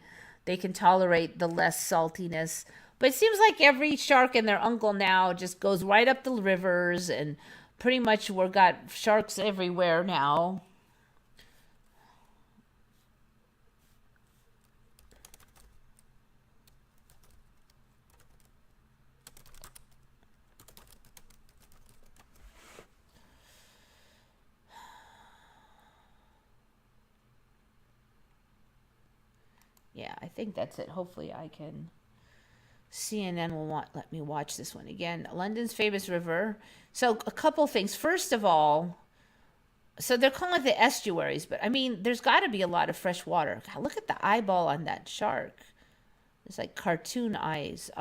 they can tolerate the less saltiness. But it seems like every shark and their uncle now just goes right up the rivers, and pretty much we've got sharks everywhere now. Yeah, I think that's it. Hopefully I can. CNN will let me watch this one again. London's famous river. So a couple things. First of all, so they're calling it the estuaries, but I mean, there's got to be a lot of fresh water. God, look at the eyeball on that shark. It's like cartoon eyes.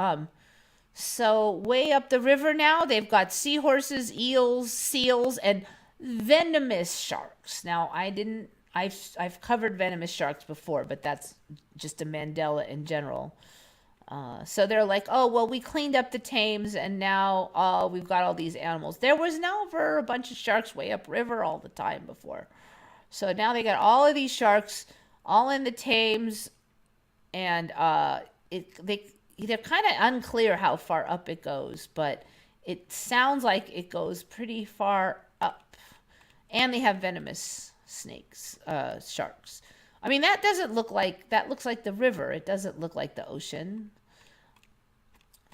So way up the river now, they've got seahorses, eels, seals, and venomous sharks. Now, I've covered venomous sharks before, but that's just a Mandela in general. So they're like, oh, well, we cleaned up the Thames, and now we've got all these animals. There was never a bunch of sharks way upriver all the time before. So now they got all of these sharks all in the Thames, and they're kind of unclear how far up it goes, but it sounds like it goes pretty far up. And they have venomous sharks. I mean, that looks like the river. It doesn't look like the ocean.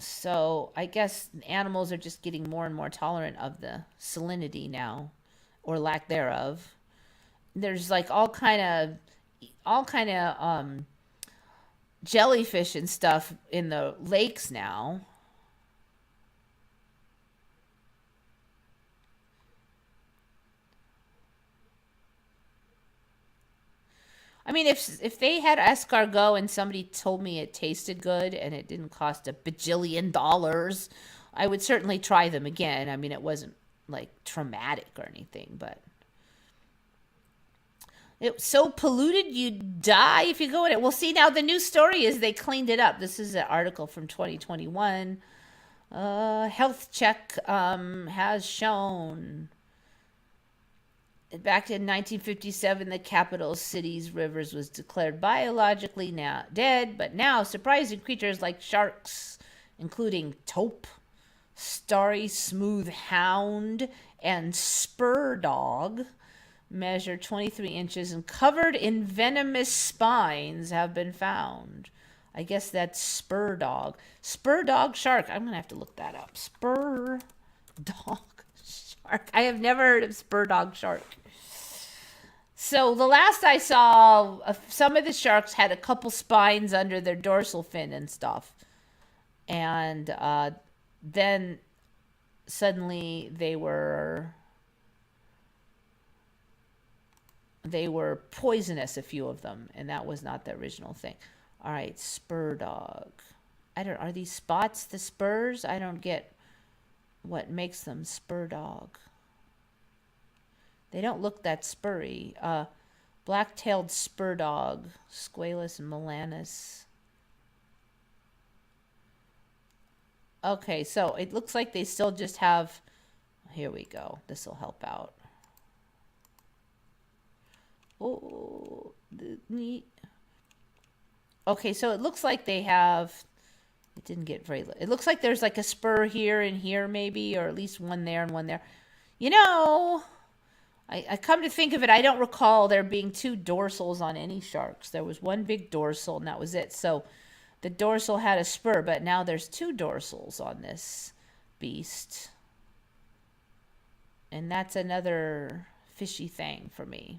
So I guess animals are just getting more and more tolerant of the salinity now, or lack thereof. There's like all kind of jellyfish and stuff in the lakes now. I mean, if they had escargot and somebody told me it tasted good and it didn't cost $1 bajillion, I would certainly try them again. I mean, it wasn't like traumatic or anything, but it was so polluted you'd die if you go in it. Well, see, now the new story is they cleaned it up. This is an article from 2021. Health check has shown. Back in 1957, the capital city's rivers was declared biologically now dead, but now surprising creatures like sharks, including taupe, starry smooth hound, and spur dog, measure 23 inches and covered in venomous spines, have been found. I guess that's spur dog. Spur dog shark. I'm going to have to look that up. Spur dog shark. I have never heard of spur dog shark. So the last I saw, some of the sharks had a couple spines under their dorsal fin and stuff. And then suddenly they were poisonous, a few of them, and that was not the original thing. All right, spur dog. Are these spots the spurs? I don't get what makes them spur dog. They don't look that spurry. Black-tailed spur dog, Squalus melanus. Okay, so it looks like they still just have. Here we go. This will help out. Oh, neat. Okay, so it looks like they have. It didn't get very. It looks like there's like a spur here and here, maybe, or at least one there and one there. You know. I come to think of it, I don't recall there being two dorsals on any sharks. There was one big dorsal, and that was it. So the dorsal had a spur, but now there's two dorsals on this beast. And that's another fishy thing for me.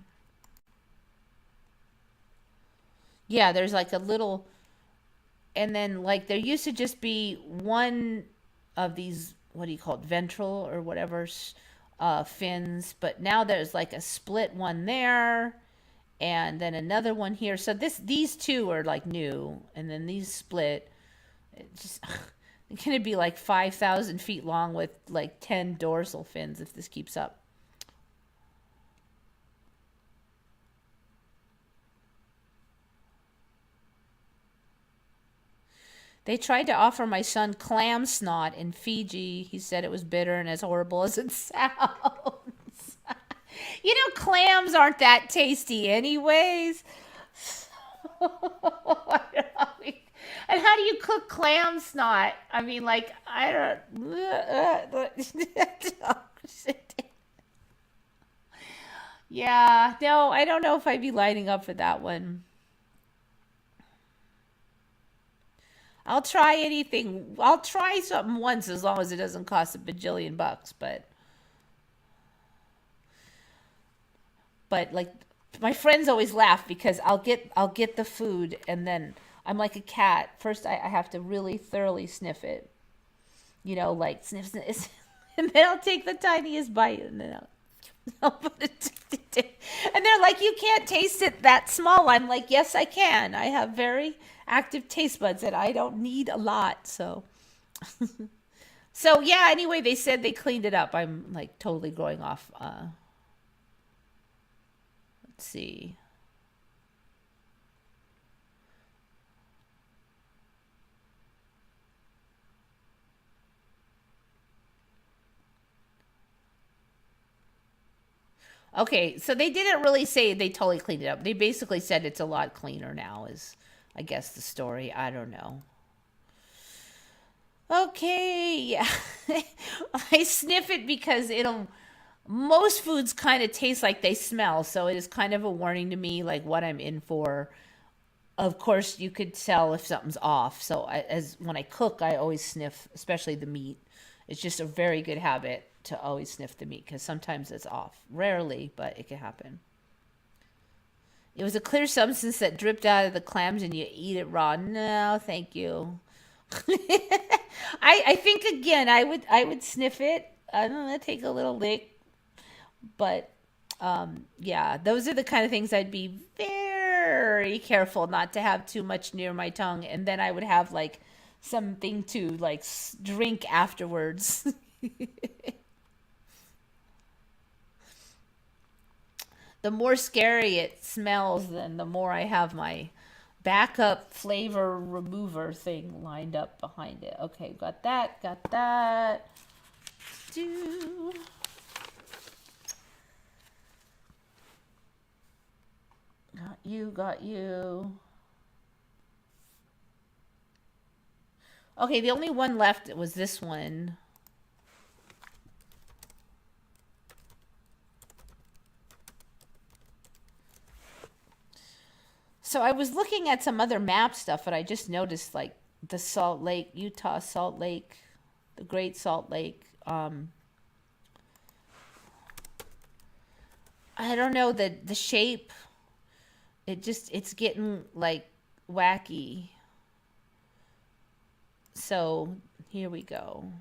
Yeah, there's like a little, and then like there used to just be one of these, what do you call it, ventral or whatever, fins, but now there's like a split one there and then another one here. So these two are like new, and then these split. It's just it's gonna be like 5,000 feet long with like 10 dorsal fins if this keeps up. They tried to offer my son clam snot in Fiji. He said it was bitter and as horrible as it sounds. You know, clams aren't that tasty anyways. And how do you cook clam snot? I mean, like, I don't. Yeah, no, I don't know if I'd be lining up for that one. I'll try anything. I'll try something once as long as it doesn't cost a bajillion bucks. But like my friends always laugh because I'll get the food and then I'm like a cat. First, I have to really thoroughly sniff it. Like sniff, sniff, and then I'll take the tiniest bite and then I'll put it. And they're like, you can't taste it that small. I'm like, yes, I can. I have very active taste buds and I don't need a lot. So yeah. Anyway, they said they cleaned it up. I'm like totally going off. Let's see. Okay, so they didn't really say they totally cleaned it up. They basically said it's a lot cleaner now, is I guess the story. I don't know. Okay, yeah. I sniff it because most foods kind of taste like they smell, so it is kind of a warning to me, like what I'm in for. Of course, you could tell if something's off. So as when I cook, I always sniff, especially the meat. It's just a very good habit to always sniff the meat because sometimes it's off. Rarely, but it can happen. It was a clear substance that dripped out of the clams and you eat it raw. No, thank you. I think again I would sniff it. I don't know, take a little lick, but yeah, those are the kind of things I'd be very careful not to have too much near my tongue, and then I would have like something to like drink afterwards. The more scary it smells, then the more I have my backup flavor remover thing lined up behind it. Okay, got that, got that. Do got you, got you. Okay, the only one left was this one. So I was looking at some other map stuff, and I just noticed like the Salt Lake, Utah Salt Lake, the Great Salt Lake. I don't know the shape. It's getting like wacky. So here we go.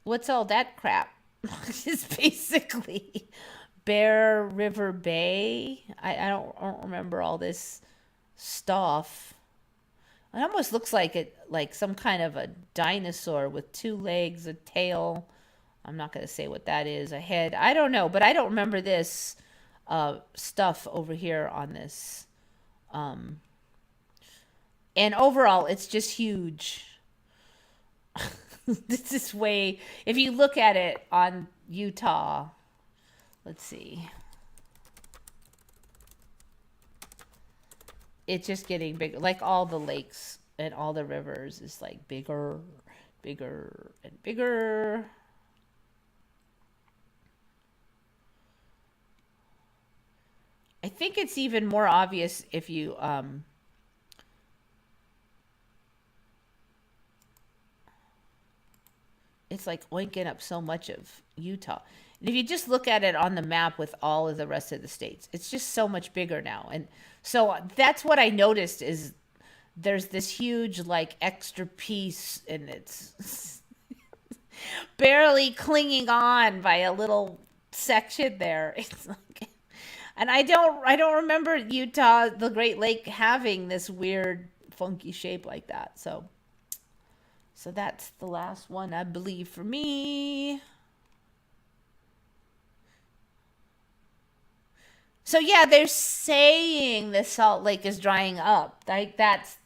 What's all that crap? It's basically Bear River Bay. I don't remember all this stuff. It almost looks like like some kind of a dinosaur with two legs, a tail. I'm not going to say what that is. A head. I don't know, but I don't remember this stuff over here on this. Um, and overall, it's just huge. This is way. If you look at it on Utah, let's see. It's just getting bigger. Like all the lakes and all the rivers is like bigger, bigger, and bigger. I think it's even more obvious if you it's like oinking up so much of Utah. And if you just look at it on the map with all of the rest of the states, it's just so much bigger now. And so that's what I noticed is there's this huge like extra piece and it's barely clinging on by a little section there. It's like and I don't remember Utah, the Great Lake having this weird funky shape like that. So that's the last one I believe for me. So yeah, they're saying the Salt Lake is drying up. Like that's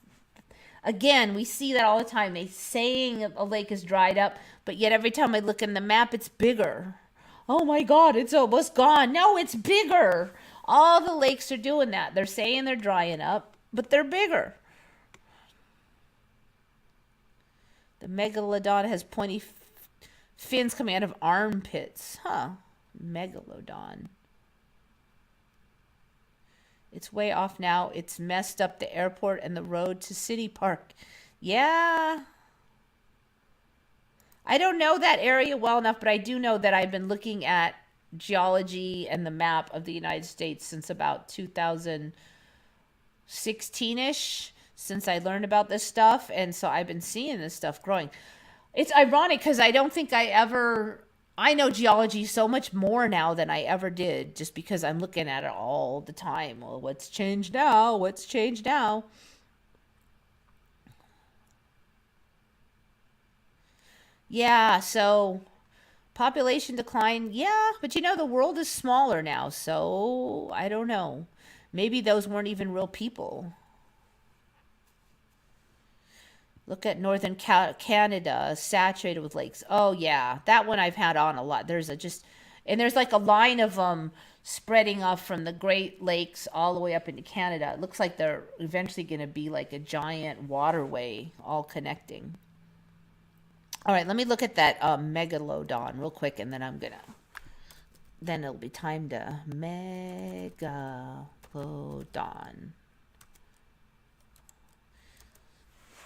again, we see that all the time. They saying a lake is dried up, but yet every time I look in the map, it's bigger. Oh my God, it's almost gone. No, it's bigger. All the lakes are doing that. They're saying they're drying up, but they're bigger. The megalodon has pointy fins coming out of armpits. Huh. Megalodon. It's way off now. It's messed up the airport and the road to City Park. Yeah. I don't know that area well enough, but I do know that I've been looking at geology and the map of the United States since about 2016-ish, since I learned about this stuff. And so I've been seeing this stuff growing. It's ironic because I don't think I know geology so much more now than I ever did, just because I'm looking at it all the time. Well, what's changed now? What's changed now? Yeah, so population decline. Yeah, but the world is smaller now, so I don't know. Maybe those weren't even real people. Look at northern Canada, saturated with lakes. Oh yeah, that one I've had on a lot. And there's like a line of them spreading off from the Great Lakes all the way up into Canada. It looks like they're eventually going to be like a giant waterway all connecting. All right, let me look at that megalodon real quick, and then then it'll be time to megalodon.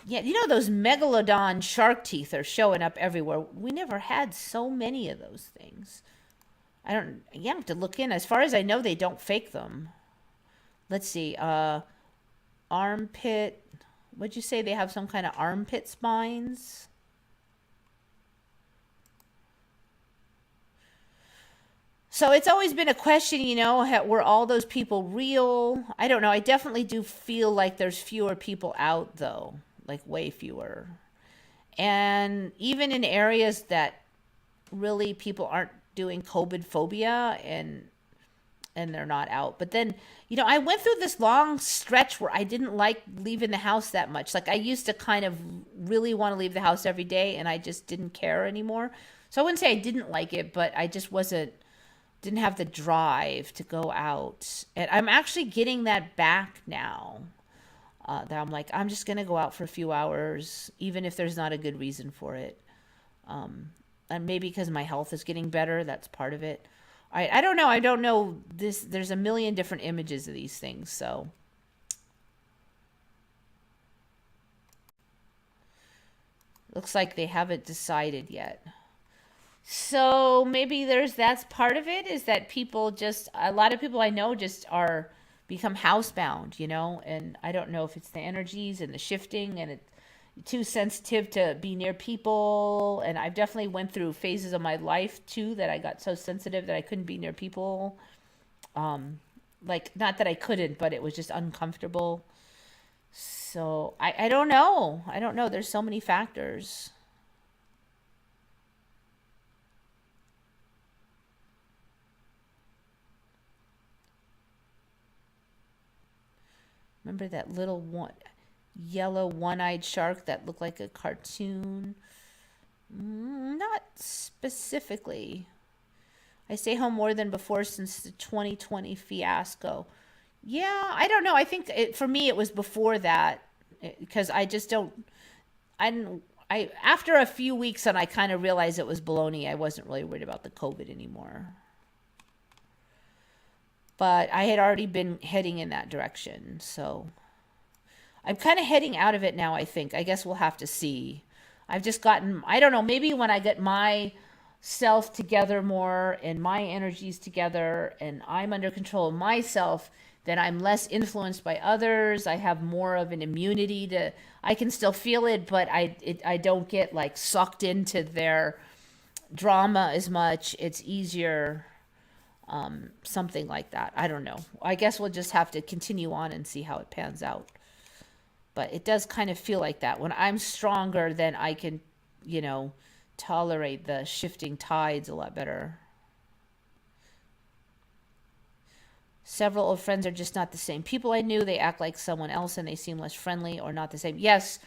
Yeah, those megalodon shark teeth are showing up everywhere. We never had so many of those things. You have to look in. As far as I know, they don't fake them. Let's see. Armpit. What'd you say? They have some kind of armpit spines? So it's always been a question, were all those people real? I don't know. I definitely do feel like there's fewer people out, though, like way fewer. And even in areas that really people aren't doing COVID phobia and they're not out. But then, I went through this long stretch where I didn't like leaving the house that much. Like I used to kind of really want to leave the house every day and I just didn't care anymore. So I wouldn't say I didn't like it, but I just didn't have the drive to go out. And I'm actually getting that back now. That I'm like, I'm just going to go out for a few hours, even if there's not a good reason for it. And maybe because my health is getting better, that's part of it. I don't know. I don't know this. There's a million different images of these things. So looks like they haven't decided yet. So maybe that's part of it, is that a lot of people I know just become housebound, and I don't know if it's the energies and the shifting and it's too sensitive to be near people. And I've definitely went through phases of my life too that I got so sensitive that I couldn't be near people. Like not that I couldn't, but it was just uncomfortable. So I don't know. I don't know. There's so many factors. Remember that little yellow one-eyed shark that looked like a cartoon? Not specifically. I stay home more than before since the 2020 fiasco. Yeah, I don't know. I think for me it was before that, because I just don't. I didn't. I After a few weeks and I kind of realized it was baloney. I wasn't really worried about the COVID anymore. But I had already been heading in that direction, so I'm kind of heading out of it now, I think. I guess we'll have to see. I've just gotten, I don't know, maybe when I get myself together more and my energies together and I'm under control of myself, then I'm less influenced by others. I have more of an immunity I can still feel it, but I don't get like sucked into their drama as much. It's easier, something like that. I don't know. I guess we'll just have to continue on and see how it pans out. But it does kind of feel like that. When I'm stronger, then I can, tolerate the shifting tides a lot better. Several old friends are just not the same people I knew. They act like someone else and they seem less friendly or not the same. Yes,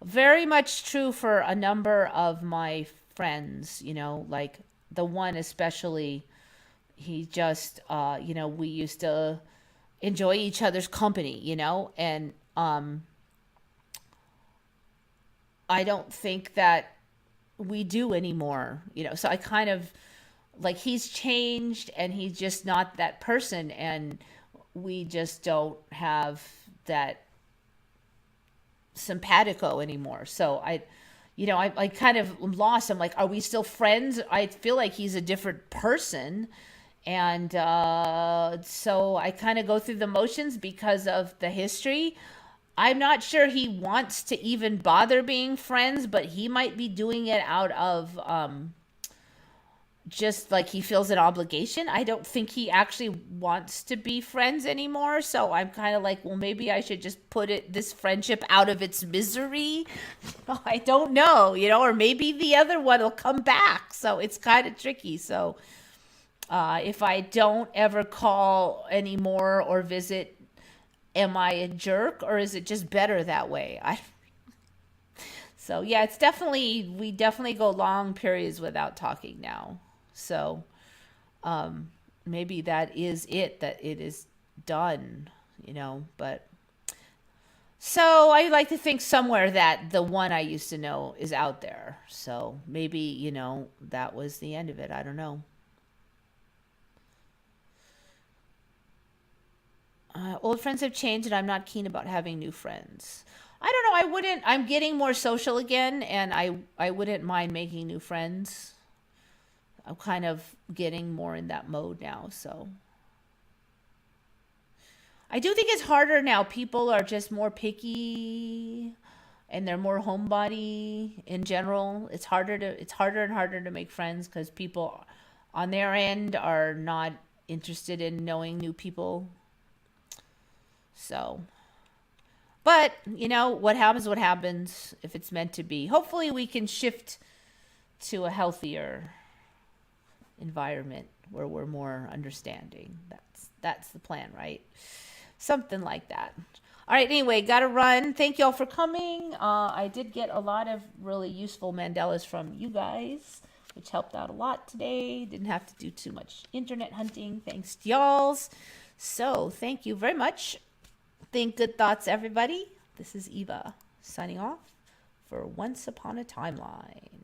very much true for a number of my friends, like the one especially. He just, we used to enjoy each other's company, and I don't think that we do anymore, So I kind of like he's changed and he's just not that person, and we just don't have that simpatico anymore. So I kind of am lost. I'm like, are we still friends? I feel like he's a different person. And so I kind of go through the motions because of the history. I'm not sure he wants to even bother being friends, but he might be doing it out of just like he feels an obligation. I don't think he actually wants to be friends anymore. So I'm kind of like, well, maybe I should just put this friendship out of its misery. I don't know, or maybe the other one will come back. So it's kind of tricky. So if I don't ever call anymore or visit, am I a jerk or is it just better that way? So yeah, we definitely go long periods without talking now. So maybe that is it, that it is done, but so I like to think somewhere that the one I used to know is out there. So maybe, that was the end of it. I don't know. Old friends have changed and I'm not keen about having new friends. I don't know. I'm getting more social again and I wouldn't mind making new friends. I'm kind of getting more in that mode now. So I do think it's harder now. People are just more picky and they're more homebody in general. It's harder and harder to make friends because people on their end are not interested in knowing new people. So, but what happens, what happens. If it's meant to be, hopefully we can shift to a healthier environment where we're more understanding. That's the plan, right? Something like that. All right, anyway, gotta run. Thank y'all for coming. I did get a lot of really useful Mandelas from you guys, which helped out a lot today. Didn't have to do too much internet hunting. Thanks to y'all's. So thank you very much. Think good thoughts, everybody. This is Eva signing off for Once Upon a Timeline.